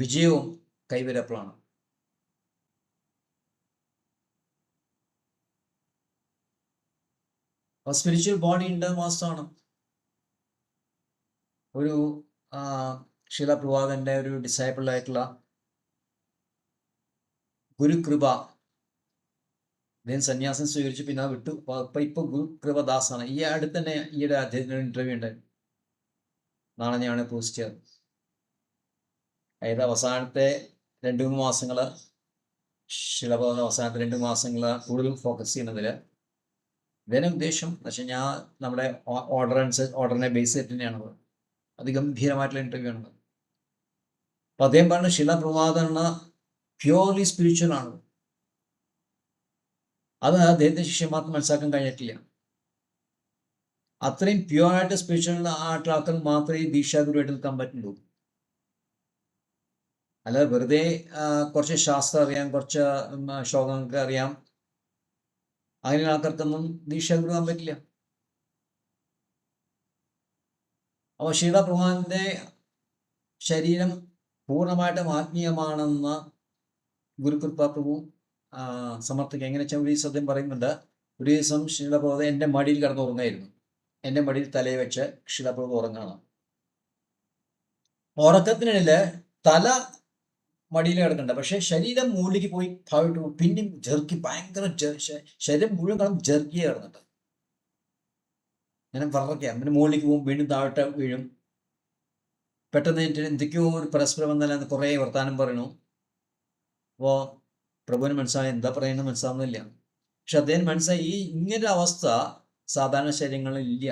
വിജയവും കൈവരപ്പോഴാണ്. സ്പിരിച്വൽ ബോഡി ഉണ്ട്, വാസ്തവമാണ്. ഒരു ശീല പ്രവാചകന്റെ ഒരു ഡിസൈപ്പിളായിട്ടുള്ള ഗുരുകൃപ, അദ്ദേഹം സന്യാസം സ്വീകരിച്ചു, പിന്നെ വിട്ടു. ഇപ്പൊ ഗുരുകൃപദാസാണ്. ഈ അടുത്ത് തന്നെ ഈയിടെ അദ്ദേഹത്തിന് ഇന്റർവ്യൂ ഉണ്ട്, നാളെ ഞാൻ പോസ്റ്റ് ചെയ്യാറ്. അതായത് അവസാനത്തെ 2-3 മാസങ്ങൾ, ശിലബോധ അവസാനത്തെ 2 മാസങ്ങൾ കൂടുതൽ ഫോക്കസ് ചെയ്യുന്നതിൽ ഇതിന് ഉദ്ദേശം എന്ന് വെച്ചാൽ ഞാൻ നമ്മുടെ ഓർഡറിനെ ബേസ് ചെയ്തിട്ട് തന്നെയാണത്. അതിഗംഭീരമായിട്ടുള്ള ഇന്റർവ്യൂ ആണ്. അപ്പൊ അദ്ദേഹം പറഞ്ഞ ശിലപ്രവാദന പ്യൂർലി സ്പിരിച്വൽ ആണ്. അത് അദ്ദേഹത്തെ ശിഷ്യന്മാർക്ക് മനസ്സിലാക്കാൻ കഴിഞ്ഞിട്ടില്ല. അത്രയും പ്യുവറായിട്ട് സ്പിരിച്വൽ ആയിട്ടുള്ള ആൾക്കാർ മാത്രമേ ദീക്ഷാഗുരുവായിട്ട് നിൽക്കാൻ പറ്റുള്ളൂ. അല്ലാതെ വെറുതെ കുറച്ച് ശാസ്ത്രം അറിയാം, കുറച്ച് ശ്ലോകങ്ങൾക്ക് അറിയാം, അങ്ങനെയുള്ള ആൾക്കാർക്കൊന്നും ദീക്ഷാഗുരു ആകാൻ പറ്റില്ല. അപ്പോൾ ശീല പ്രഭുവിന്റെ ശരീരം പൂർണ്ണമായിട്ടും ആത്മീയമാണെന്ന് ഗുരുകൃപ പ്രഭു സമർത്ഥിക്കുക. എങ്ങനെ വെച്ചാൽ ഒരു ദിവസം അദ്ദേഹം പറയുന്നുണ്ട്, ഒരു ദിവസം ശീലപ്രഭു എൻ്റെ മടിയിൽ കിടന്ന് ഉറങ്ങായിരുന്നു. എൻ്റെ മടിയിൽ തലയെ വെച്ച് ശീലപ്രഭു ഉറങ്ങണം. ഉറക്കത്തിനിടയിൽ തല മടിയിൽ കിടക്കണ്ട, പക്ഷെ ശരീരം മുകളിലേക്ക് പോയി താഴോട്ട് പിന്നെയും ജെർക്കി, ഭയങ്കര ശരീരം മുഴുവൻ കാണും ജെർക്കി കിടന്നിട്ട് ഞാൻ പറക്കാം. പിന്നെ മുകളിലേക്ക് പോകും, വീണ്ടും താഴോട്ട് വീഴും. പെട്ടെന്ന് എന്തൊക്കെയോ ഒരു പരസ്പരം വന്നാലും കുറേ വർത്താനം പറയണു. അപ്പോൾ പ്രഭുവിന് മനസ്സിലായി എന്താ പറയുന്നത് മനസ്സിലാവുന്നില്ല. പക്ഷെ അദ്ദേഹം മനസ്സിലായി ഈ ഇങ്ങനൊരു അവസ്ഥ സാധാരണ ശരീരങ്ങളിൽ ഇല്ല.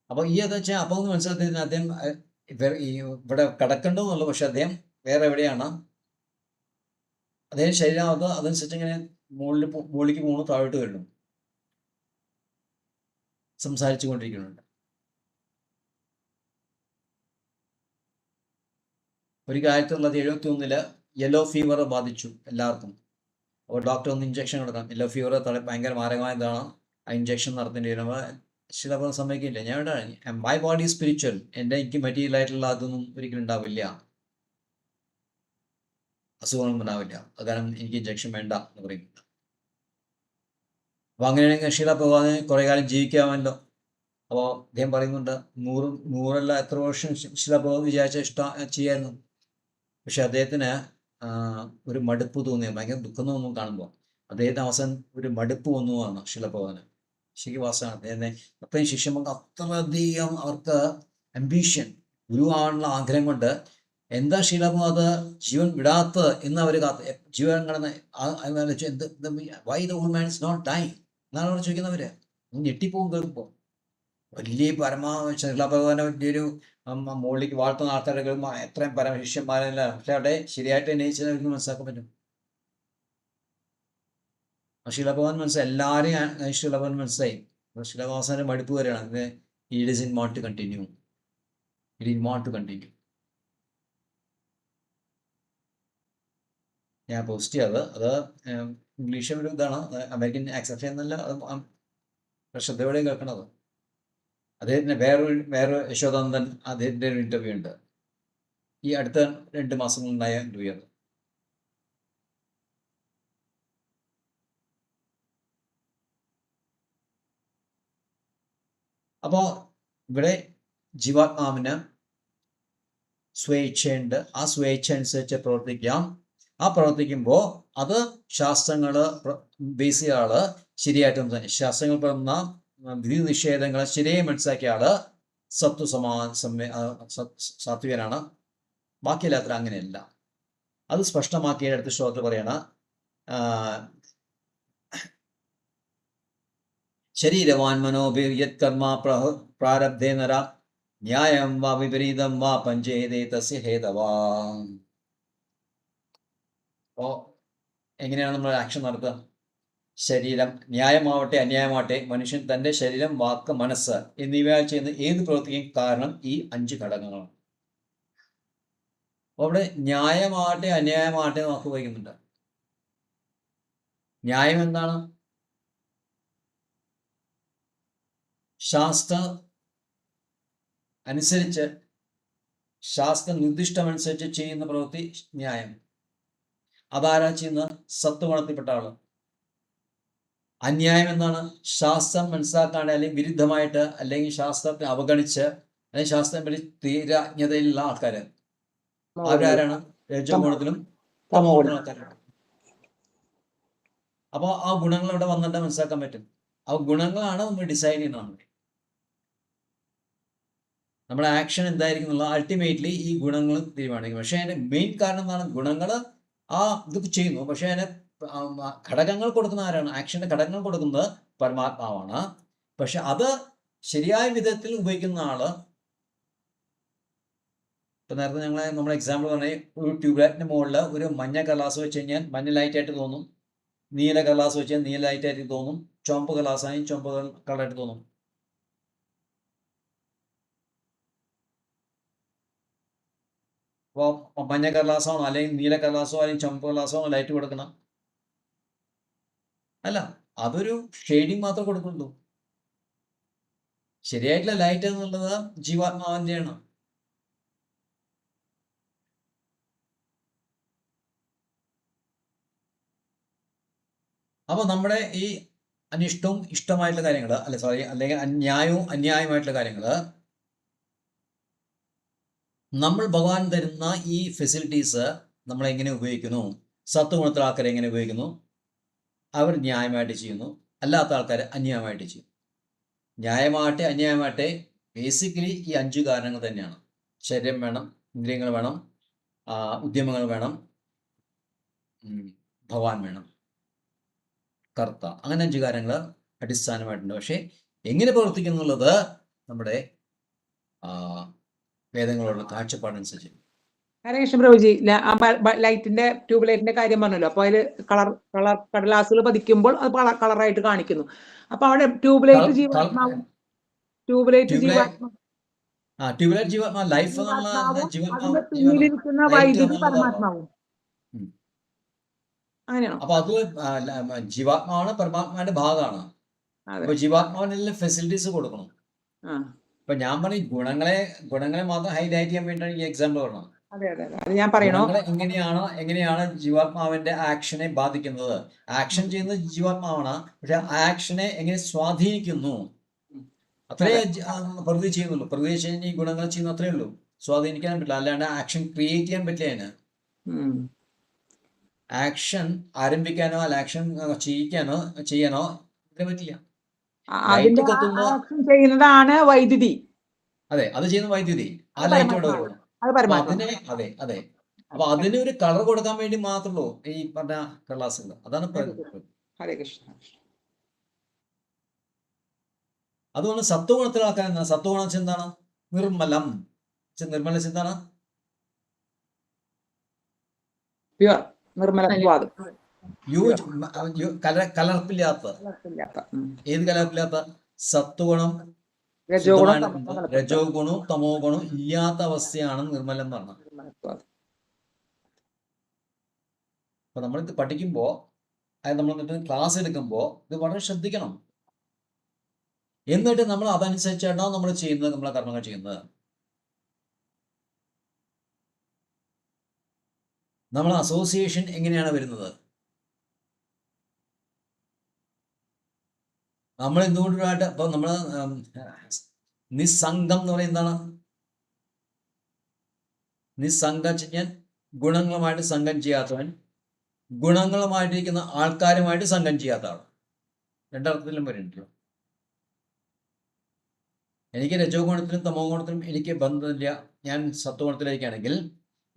അപ്പൊ ഈ എന്താ വെച്ചാൽ അപ്പൊ ഒന്ന് മനസ്സിലാക്കി അദ്ദേഹം ഇവിടെ കിടക്കണ്ടെന്നുള്ളു, പക്ഷെ അദ്ദേഹം വേറെ എവിടെയാണ്, അദ്ദേഹം ശരീരം അതനുസരിച്ച് ഇങ്ങനെ മുകളിലേക്ക് പോകുന്നു, താഴോട്ട് വരുന്നു, സംസാരിച്ചു കൊണ്ടിരിക്കുന്നുണ്ട്. ഒരു 1971 യെല്ലോ ഫീവർ ബാധിച്ചു എല്ലാവർക്കും. അപ്പോൾ ഡോക്ടർ ഒന്ന് ഇഞ്ചക്ഷൻ കൊടുക്കാം, യെല്ലോ ഫീവർ ഭയങ്കര മാരകമായതാണ്, ആ ഇഞ്ചക്ഷൻ നടത്തേണ്ടി വരും. ചിലപ്പോൾ സമ്മതിക്കില്ല. ഞാൻ മൈ ബോഡി സ്പിരിച്വൽ, എനിക്ക് മെറ്റീരിയൽ ആയിട്ടുള്ള അതൊന്നും ഒരിക്കലും ഉണ്ടാവില്ല, അസുഖങ്ങളൊന്നും ഉണ്ടാവില്ല, അത് കാരണം എനിക്ക് ഇഞ്ചക്ഷൻ വേണ്ട എന്ന് പറയുന്നുണ്ട്. അപ്പോൾ അങ്ങനെയാണെങ്കിൽ ശീല ഭഗവാന് കുറേ കാലം ജീവിക്കാമല്ലോ. അപ്പോൾ അദ്ദേഹം പറയുന്നുണ്ട്, നൂറല്ല എത്ര വർഷം ശീല ഭഗവാൻ വിചാരിച്ച ചെയ്യായിരുന്നു. പക്ഷെ അദ്ദേഹത്തിന് ഒരു മടുപ്പ് തോന്നിയ, ഭയങ്കര ദുഃഖം തോന്നുന്നു കാണുമ്പോൾ. അദ്ദേഹത്തിന് അവസാനം ഒരു മടുപ്പ് വന്നുവാണ് ശീല ഭഗവാന്. ശരിവാസാണ് അദ്ദേഹത്തെ അത്രയും ശിഷ്യന്മാർക്ക് അത്രയധികം അവർക്ക് അംബീഷൻ, ഗുരുവാനുള്ള ആഗ്രഹം കൊണ്ട് എന്താ ശീലമോ അത് ജീവൻ വിടാത്തത് എന്ന് അവർ ജീവൻ കടന്ന് why the old man is not die എന്നാണ് അവർ ചോദിക്കുന്നവര്. ഞെട്ടിപ്പോകും കേൾക്കുമ്പോൾ. വലിയ ശീല ഭഗവാനെ വലിയൊരു മുകളിലേക്ക് വാഴ്ത്തുന്ന ആൾക്കാരെ കേൾക്കുമ്പോൾ എത്രയും പരമശിഷ്യന്മാരല്ല, പക്ഷെ അവിടെ ശരിയായിട്ട് എണീച്ചവർക്ക് മനസ്സിലാക്കാൻ പറ്റും. ശീല ഭഗവാൻ മനസ്സിലായി, എല്ലാവരെയും ശീല ഭഗവാൻ മനസ്സിലായി. ശീല ഭഗവാന്റെ മടുപ്പ് വരെയാണ്, it is in want to continue, it in want to continue. ഞാൻ പോസ്റ്റ് ചെയ്യാതെ അത് ഇംഗ്ലീഷ് ഒരു ഇതാണ്, അമേരിക്കൻ ആക്സെപ്റ്റ് ചെയ്യുന്നില്ല, അത് ശ്രദ്ധയോടെ കേൾക്കണത്. അദ്ദേഹത്തിന് വേറെ യശോദാനന്ദൻ അദ്ദേഹത്തിൻ്റെ ഒരു ഇൻ്റർവ്യൂ ഉണ്ട്, ഈ അടുത്ത 2 മാസങ്ങളുണ്ടായ ഇൻ്റർവ്യൂ. അത് അപ്പോൾ ഇവിടെ ജീവാത്മാവിന് സ്വേച്ഛയുണ്ട്, ആ സ്വേച്ഛ അനുസരിച്ച് പ്രവർത്തിക്കാം. ആ പ്രവർത്തിക്കുമ്പോൾ അത് ശാസ്ത്രങ്ങൾ ബേസ് ചെയ്ത ആള് ശരിയായിട്ട് ശാസ്ത്രങ്ങൾ പറയുന്ന വിധി നിഷേധങ്ങൾ ശരിയായി മനസ്സിലാക്കിയ ആള് സാത്വികനാണ്. ബാക്കിയല്ലാത്ത അങ്ങനെയല്ല. അത് സ്പഷ്ടമാക്കിയ അടുത്ത ശ്ലോകത്തിൽ പറയണ, ശരീരവാൻ മനോഭിയത് കർമ്മ പ്രാരബ്ധേ നര ന്യായം വാ വിപരീതം വാ പഞ്ചേതേ തസ്യ ഹേതവാ. അപ്പോൾ എങ്ങനെയാണ് നമ്മൾ ആക്ഷൻ നടത്തുക? ശരീരം ന്യായമാവട്ടെ അന്യായമാവട്ടെ, മനുഷ്യൻ തൻ്റെ ശരീരം, വാക്ക്, മനസ്സ് എന്നിവയാൽ ചെയ്യുന്ന ഏത് പ്രവൃത്തിക്കും കാരണം ഈ 5 ഘടകങ്ങളാണ്. അപ്പോൾ അവിടെ ന്യായമാവട്ടെ അന്യായമാവട്ടെ വാക്ക് ഉപയോഗിക്കുന്നുണ്ട്. ന്യായം എന്താണ്? ശാസ്ത്ര അനുസരിച്ച്, ശാസ്ത്ര നിർദ്ദിഷ്ടമനുസരിച്ച് ചെയ്യുന്ന പ്രവൃത്തി ന്യായം. അതാരാ ചെയ്യുന്ന? സത്വഗുണത്തിൽപ്പെട്ട ആള്. അന്യായം എന്താണ്? ശാസ്ത്രം മനസ്സിലാക്കാണ്ട് അല്ലെങ്കിൽ വിരുദ്ധമായിട്ട്, അല്ലെങ്കിൽ ശാസ്ത്രത്തെ അവഗണിച്ച്, അല്ലെങ്കിൽ ശാസ്ത്രം വലിയ തീരാജ്ഞതയിലുള്ള ആൾക്കാര്. അവരാരാണ്? രജോഗുണത്തിലും തമോ ഗുണ ആൾക്കാരാണ്. അപ്പോൾ ആ ഗുണങ്ങൾ ഇവിടെ വന്നിട്ട് മനസ്സിലാക്കാൻ പറ്റും. ആ ഗുണങ്ങളാണ് നമ്മൾ ഡിസൈഡ് ചെയ്യുന്നത്. നമ്മുടെ ആക്ഷൻ എന്തായിരിക്കും എന്നുള്ളത് അൾട്ടിമേറ്റ്ലി ഈ ഗുണങ്ങൾ തീരുമാനിക്കും. പക്ഷെ അതിന്റെ മെയിൻ കാരണം എന്താണ്? ഗുണങ്ങൾ ഇതൊക്കെ ചെയ്യുന്നു, പക്ഷെ അതിന് ഘടകങ്ങൾ കൊടുക്കുന്ന ആരാണ്? ആക്ഷന്റെ ഘടകങ്ങൾ കൊടുക്കുന്നത് പരമാത്മാവാണ്. പക്ഷെ അത് ശരിയായ വിധത്തിൽ ഉപയോഗിക്കുന്ന ആള്, ഇപ്പൊ നേരത്തെ നമ്മുടെ എക്സാമ്പിൾ പറഞ്ഞ ഒരു ട്യൂബ്ലൈറ്റിന്റെ മുകളിൽ ഒരു മഞ്ഞ കടലാസ് വെച്ച് കഴിഞ്ഞാൽ മഞ്ഞ ലൈറ്റായിട്ട് തോന്നും, നീല കടലാസ് വെച്ചാൽ നീല ലൈറ്റായിട്ട് തോന്നും, ചുവപ്പ് കടലാസായി ചുവപ്പ് കളറായിട്ട് തോന്നും. അപ്പോൾ മഞ്ഞ കടലാസാണോ അല്ലെങ്കിൽ നീല കടലാസോ അല്ലെങ്കിൽ ചുവപ്പ് കടലാസോ ലൈറ്റ് കൊടുക്കണം? അല്ല, അതൊരു ഷെയ്ഡിങ് മാത്രം കൊടുക്കുള്ളൂ. ശരിയായിട്ടുള്ള ലൈറ്റ് എന്നുള്ളത് ജീവാത്മാവിൻ്റെയാണ്. അപ്പോൾ നമ്മുടെ ഈ അനിഷ്ടവും ഇഷ്ടമായിട്ടുള്ള കാര്യങ്ങൾ, അല്ലെങ്കിൽ ന്യായവും അന്യായമായിട്ടുള്ള കാര്യങ്ങൾ, നമ്മൾ ഭഗവാൻ തരുന്ന ഈ ഫെസിലിറ്റീസ് നമ്മൾ എങ്ങനെ ഉപയോഗിക്കുന്നു? സത്വഗുണത്തിലെ ആൾക്കാർ എങ്ങനെ ഉപയോഗിക്കുന്നു? അവർ ന്യായമായിട്ട് ചെയ്യുന്നു, അല്ലാത്ത ആൾക്കാർ അന്യായമായിട്ട് ചെയ്യും. ന്യായമാകട്ടെ അന്യായമാകട്ടെ, ബേസിക്കലി ഈ 5 കാരണങ്ങൾ തന്നെയാണ്. ശരീരം വേണം, ഇന്ദ്രിയങ്ങൾ വേണം, ഉദ്യമങ്ങൾ വേണം, ഭഗവാൻ വേണം, കർത്ത, അങ്ങനെ 5 കാര്യങ്ങൾ അടിസ്ഥാനമായിട്ടുണ്ട്. പക്ഷെ എങ്ങനെ പ്രവർത്തിക്കുന്നുള്ളത് നമ്മുടെ വേദങ്ങളുള്ള കാഴ്ചപ്പാടനുസരിച്ച്. ഹരകൃഷ്ണ പ്രഭുജി, ലൈറ്റിന്റെ ട്യൂബ് ലൈറ്റിന്റെ കാര്യം പറഞ്ഞല്ലോ. അപ്പൊ അതില് കടലാസുകൾ പതിക്കുമ്പോൾ അത് കളറായിട്ട് കാണിക്കുന്നു. അപ്പൊ അവിടെ ട്യൂബ് ലൈറ്റ് ജീവാത്മാവും ട്യൂബ്ലൈറ്റ് ജീവാത്മാ ലൈഫ് എന്നുള്ള അതിന്റെ പിന്നിലിരിക്കുന്ന വൈദ്യുതി പരമാത്മാവും, അങ്ങനെയാണോ? അപ്പൊ അത് ജീവാത്മാവാണ്, പരമാത്മാവിന്റെ ഭാഗമാണ്. അപ്പൊ ജീവാത്മാവിനെല്ലാം ഫെസിലിറ്റീസ് കൊടുക്കണം. ഇപ്പൊ ഞാൻ പറഞ്ഞ ഗുണങ്ങളെ മാത്രം ഹൈലൈറ്റ് ചെയ്യാൻ വേണ്ടിയാണ് ഈ എക്സാമ്പിൾ പറഞ്ഞത്. അത് ഞാൻ പറയണോ, എങ്ങനെയാണ് ജീവാത്മാവിന്റെ ആക്ഷനെ ബാധിക്കുന്നത്. ആക്ഷൻ ചെയ്യുന്നത് ജീവാത്മാവാണ്, പക്ഷെ ആക്ഷനെ എങ്ങനെ സ്വാധീനിക്കുന്നു അത്രേ പ്രകൃതി ചെയ്യുന്നുള്ളൂ. പ്രകൃതി ചെയ്യുന്ന ഈ ഗുണങ്ങൾ ചെയ്യുന്ന അത്രേ ഉള്ളൂ. സ്വാധീനിക്കാൻ പറ്റില്ല, അല്ലാണ്ട് ആക്ഷൻ ക്രിയേറ്റ് ചെയ്യാൻ പറ്റില്ല. അതിന് ആക്ഷൻ ആരംഭിക്കാനോ അല്ല ആക്ഷൻ ചെയ്യാനോ പറ്റില്ല. ചെയ്യുന്നതാണ് വൈദ്യുതി. അതെ, അത് ചെയ്യുന്ന വൈദ്യുതി. ആ ലൈറ്റ് ഇവിടെ വരും. അതെ. അപ്പൊ അതിന് ഒരു കളർ കൊടുക്കാൻ വേണ്ടി മാത്രമല്ലോ ഈ പറഞ്ഞ കടലാസുകൾ. അതാണ് ഹരേ കൃഷ്ണ. അതുകൊണ്ട് സത്വഗുണത്തിൽ ആൾക്കാർ സത്വഗുണം എന്താണ്? നിർമ്മലം. നിർമ്മല എന്താണ്? കലർപ്പില്ലാത്ത. ഏത് കലർപ്പില്ലാത്ത? സത്വഗുണം, രജോ ഗുണവും തമോ ഗുണവും ഇല്ലാത്ത അവസ്ഥയാണ് നിർമ്മലം എന്ന് പറഞ്ഞത്. അപ്പൊ നമ്മളിത് പഠിക്കുമ്പോ, നമ്മൾ ക്ലാസ് എടുക്കുമ്പോ ഇത് വളരെ ശ്രദ്ധിക്കണം. എന്നിട്ട് നമ്മൾ അതനുസരിച്ചാണോ നമ്മൾ ചെയ്യുന്നത്, നമ്മളെ കർമ്മങ്ങൾ ചെയ്യുന്നത്. നമ്മൾ അസോസിയേഷൻ എങ്ങനെയാണ് വരുന്നത്? നമ്മൾ എന്തുകൊണ്ടായിട്ട് ഇപ്പൊ നമ്മൾ നിസ്സംഗം എന്ന് പറയുന്നത് എന്താണ്? നിസ്സംഗം ചെയ്യാൻ ഗുണങ്ങളുമായിട്ട് സംഘം ചെയ്യാത്തവൻ, ഗുണങ്ങളുമായിട്ടിരിക്കുന്ന ആൾക്കാരുമായിട്ട് സംഘം ചെയ്യാത്ത ആൾ. രണ്ടർത്ഥത്തിലും വരുന്നുണ്ടല്ലോ. എനിക്ക് രജോ ഗുണത്തിലും തമോ ഗുണത്തിലും എനിക്ക് ബന്ധമില്ല, ഞാൻ സത്വഗുണത്തിലേക്കാണെങ്കിൽ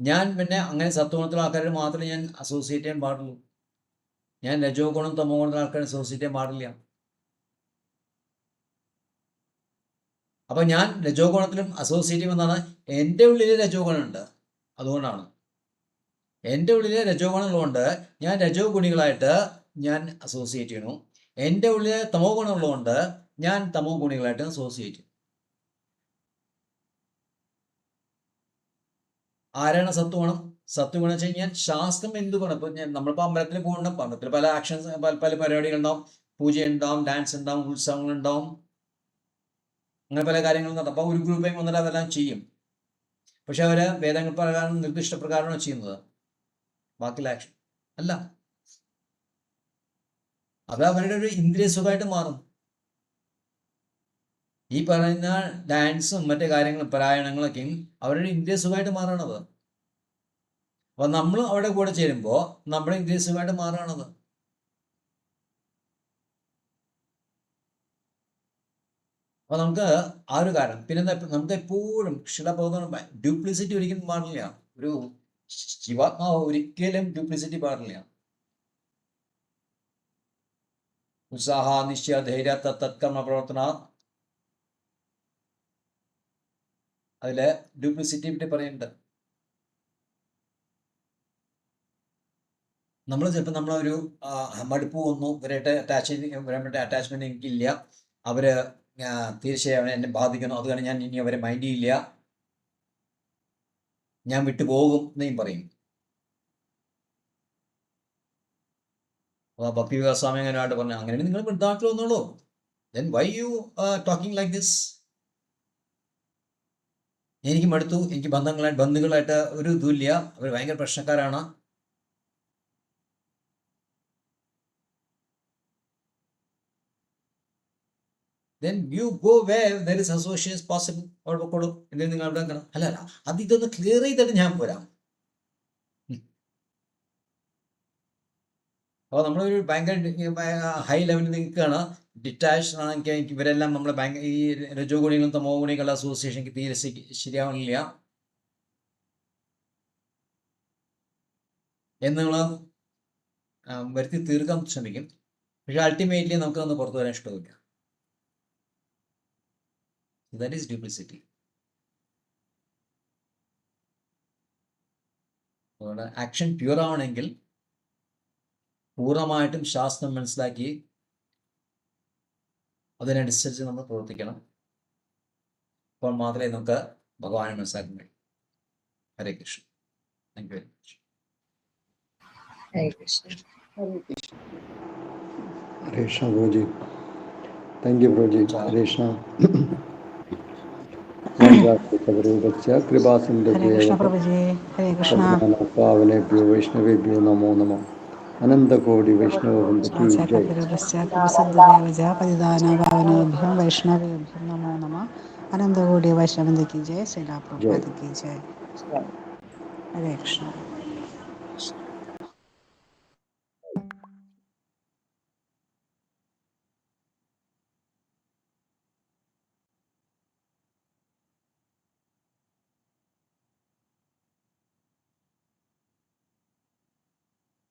ഞാൻ പിന്നെ അങ്ങനെ സത്വഗുണത്തിലെ ആൾക്കാരെ മാത്രമേ ഞാൻ അസോസിയേറ്റ് ചെയ്യാൻ പാടുള്ളൂ. ഞാൻ രജോ ഗുണം തമോ ഗുണത്തിലെ ആൾക്കാരെ അസോസിയേറ്റ് ചെയ്യാൻ പാടില്ല. അപ്പൊ ഞാൻ രജോ ഗുണത്തിലും അസോസിയേറ്റ് ചെയ്യുമെന്നാണ്. എൻ്റെ ഉള്ളിൽ രജോ ഗുണമുണ്ട്, അതുകൊണ്ടാണ്. എൻ്റെ ഉള്ളിൽ രജോ ഗുണമുള്ളതുകൊണ്ട് ഞാൻ രജോ ഗുണികളായിട്ട് ഞാൻ അസോസിയേറ്റ് ചെയ്യണു. എൻ്റെ ഉള്ളിൽ തമോ ഗുണമുള്ളതുകൊണ്ട് ഞാൻ തമോ ഗുണികളായിട്ട് അസോസിയേറ്റ് ചെയ്യും. ആരാണ് സത്വഗുണം? സത്വഗുണം വെച്ച് കഴിഞ്ഞാൽ ശാസ്ത്രം എന്തുകൊണ്ട് ഇപ്പൊ നമ്മളിപ്പോൾ അമ്പലത്തിൽ പോകണം. അമ്പലത്തിൽ പല ആക്ഷൻസ്, പല പരിപാടികളുണ്ടാവും. പൂജ ഉണ്ടാവും, ഡാൻസ് ഉണ്ടാവും, ഉത്സവങ്ങളുണ്ടാവും, അങ്ങനെ പല കാര്യങ്ങളും നടത്തും. അപ്പോൾ ഒരു ഗ്രൂപ്പേയും വന്നിട്ട് അതെല്ലാം ചെയ്യും. പക്ഷെ അവര് വേദങ്ങൾ പ്രകാരം നിർദ്ദിഷ്ട പ്രകാരമാണ് ചെയ്യുന്നത്, ബാക്കിയുള്ള ആക്ഷൻ അല്ല. അത് അവരുടെ ഒരു ഇന്ദ്രിയ സുഖമായിട്ട് മാറും. ഈ പറയുന്ന ഡാൻസും മറ്റു കാര്യങ്ങളും പാരായണങ്ങളൊക്കെയും അവരുടെ ഇന്ദ്രിയ സുഖമായിട്ട് മാറണത്. അപ്പൊ നമ്മൾ അവിടെ കൂടെ ചേരുമ്പോൾ നമ്മുടെ ഇന്ദ്രിയ സുഖമായിട്ട് മാറണത്. അപ്പൊ നമുക്ക് ആ ഒരു കാരണം. പിന്നെ നമുക്ക് എപ്പോഴും ക്ഷീണബോധം, ഡ്യൂപ്ലിസിറ്റി ഒരിക്കലും പാടില്ല. ഒരു ജീവാത്മാവ് ഒരിക്കലും ഡ്യൂപ്ലിസിറ്റി പാടില്ല. ഉത്സാഹ നിശ്ചയ ധൈര്യ തത്കർമ്മ പ്രവർത്തന, അതില് ഡ്യൂപ്ലിസിറ്റി പറ്റി പറയുന്നുണ്ട്. നമ്മൾ ചിലപ്പോൾ നമ്മളൊരു മടുപ്പ് വന്നു, ഇവരായിട്ട് അറ്റാച്ച്മെന്റ് എനിക്കില്ല, അവര് തീർച്ചയായും എന്നെ ബാധിക്കുന്നു, അതുകൊണ്ട് ഞാൻ ഇനി അവരെ മൈൻഡ് ചെയ്യില്ല, ഞാൻ വിട്ടുപോകും എന്നും പറയും. ഭക്തി വികാസ് സ്വാമി അങ്ങനെയായിട്ട് പറഞ്ഞു, അങ്ങനെ നിങ്ങൾ വൃദ്ധാട്ടിൽ വന്നോളൂ. Then why you talking like this? എനിക്ക് മടുത്തു, എനിക്ക് ബന്ധുക്കളായിട്ട് ഒരു ഇതുമില്ല, അവർ ഭയങ്കര പ്രശ്നക്കാരാണ്. Then you go where there is association is possible. അവിടെ പൊക്കോളൂ. എന്തെങ്കിലും നിങ്ങൾ അവിടെ നിൽക്കണം. അല്ല അത് ഇതൊന്ന് ക്ലിയർ ചെയ്തിട്ട് ഞാൻ പോരാം. അപ്പോൾ നമ്മളൊരു ഭയങ്കര ഹൈ ലെവലിൽ നിൽക്കുകയാണ്, ഡിറ്റാച്ച്ഡ് ആണ്. ഇവരെല്ലാം നമ്മളെ ഭയങ്കര ഈ രജോ ഗുണികളും തമോ ഗുണികളുടെ അസോസിയേഷൻ തീരെ ശരിയാവണില്ല എന്ന് നമ്മൾ വരുത്തി തീർക്കാൻ ശ്രമിക്കും. പക്ഷെ അൾട്ടിമേറ്റ്ലി നമുക്കതൊന്ന് പുറത്തു വരാൻ ഇഷ്ടമില്ല. That is duplicity. അതുകൊണ്ട് ആക്ഷൻ പ്യൂർ ആവണമെങ്കിൽ പൂർണ്ണമായിട്ടും ശാസ്ത്രം മനസ്സിലാക്കി അതിനനുസരിച്ച് നമ്മൾ പ്രവർത്തിക്കണം. അപ്പോൾ മാത്രമേ നമുക്ക് ഭഗവാനെ മനസ്സിലാക്കാൻ കഴിയൂ. Hare Krishna. Thank you very much. Hare Krishna. Hare Krishna Prabhuji. Thank you Prabhuji. Hare Krishna. പാവനേഭ്യോ വൈഷ്ണവേഭ്യോ നമോ നമഃ. അനന്തകോടി വൈഷ്ണവവൃന്ദ കീ ജയ്. വൈഷ്ണവേഭ്യോ നമോ നമഃ. അനന്തകോടി വൈഷ്ണവവൃന്ദ കീ ജയ്. ശ്രീലാ പ്രഭുപാദ കീ ജയ്. ഹരേ കൃഷ്ണ.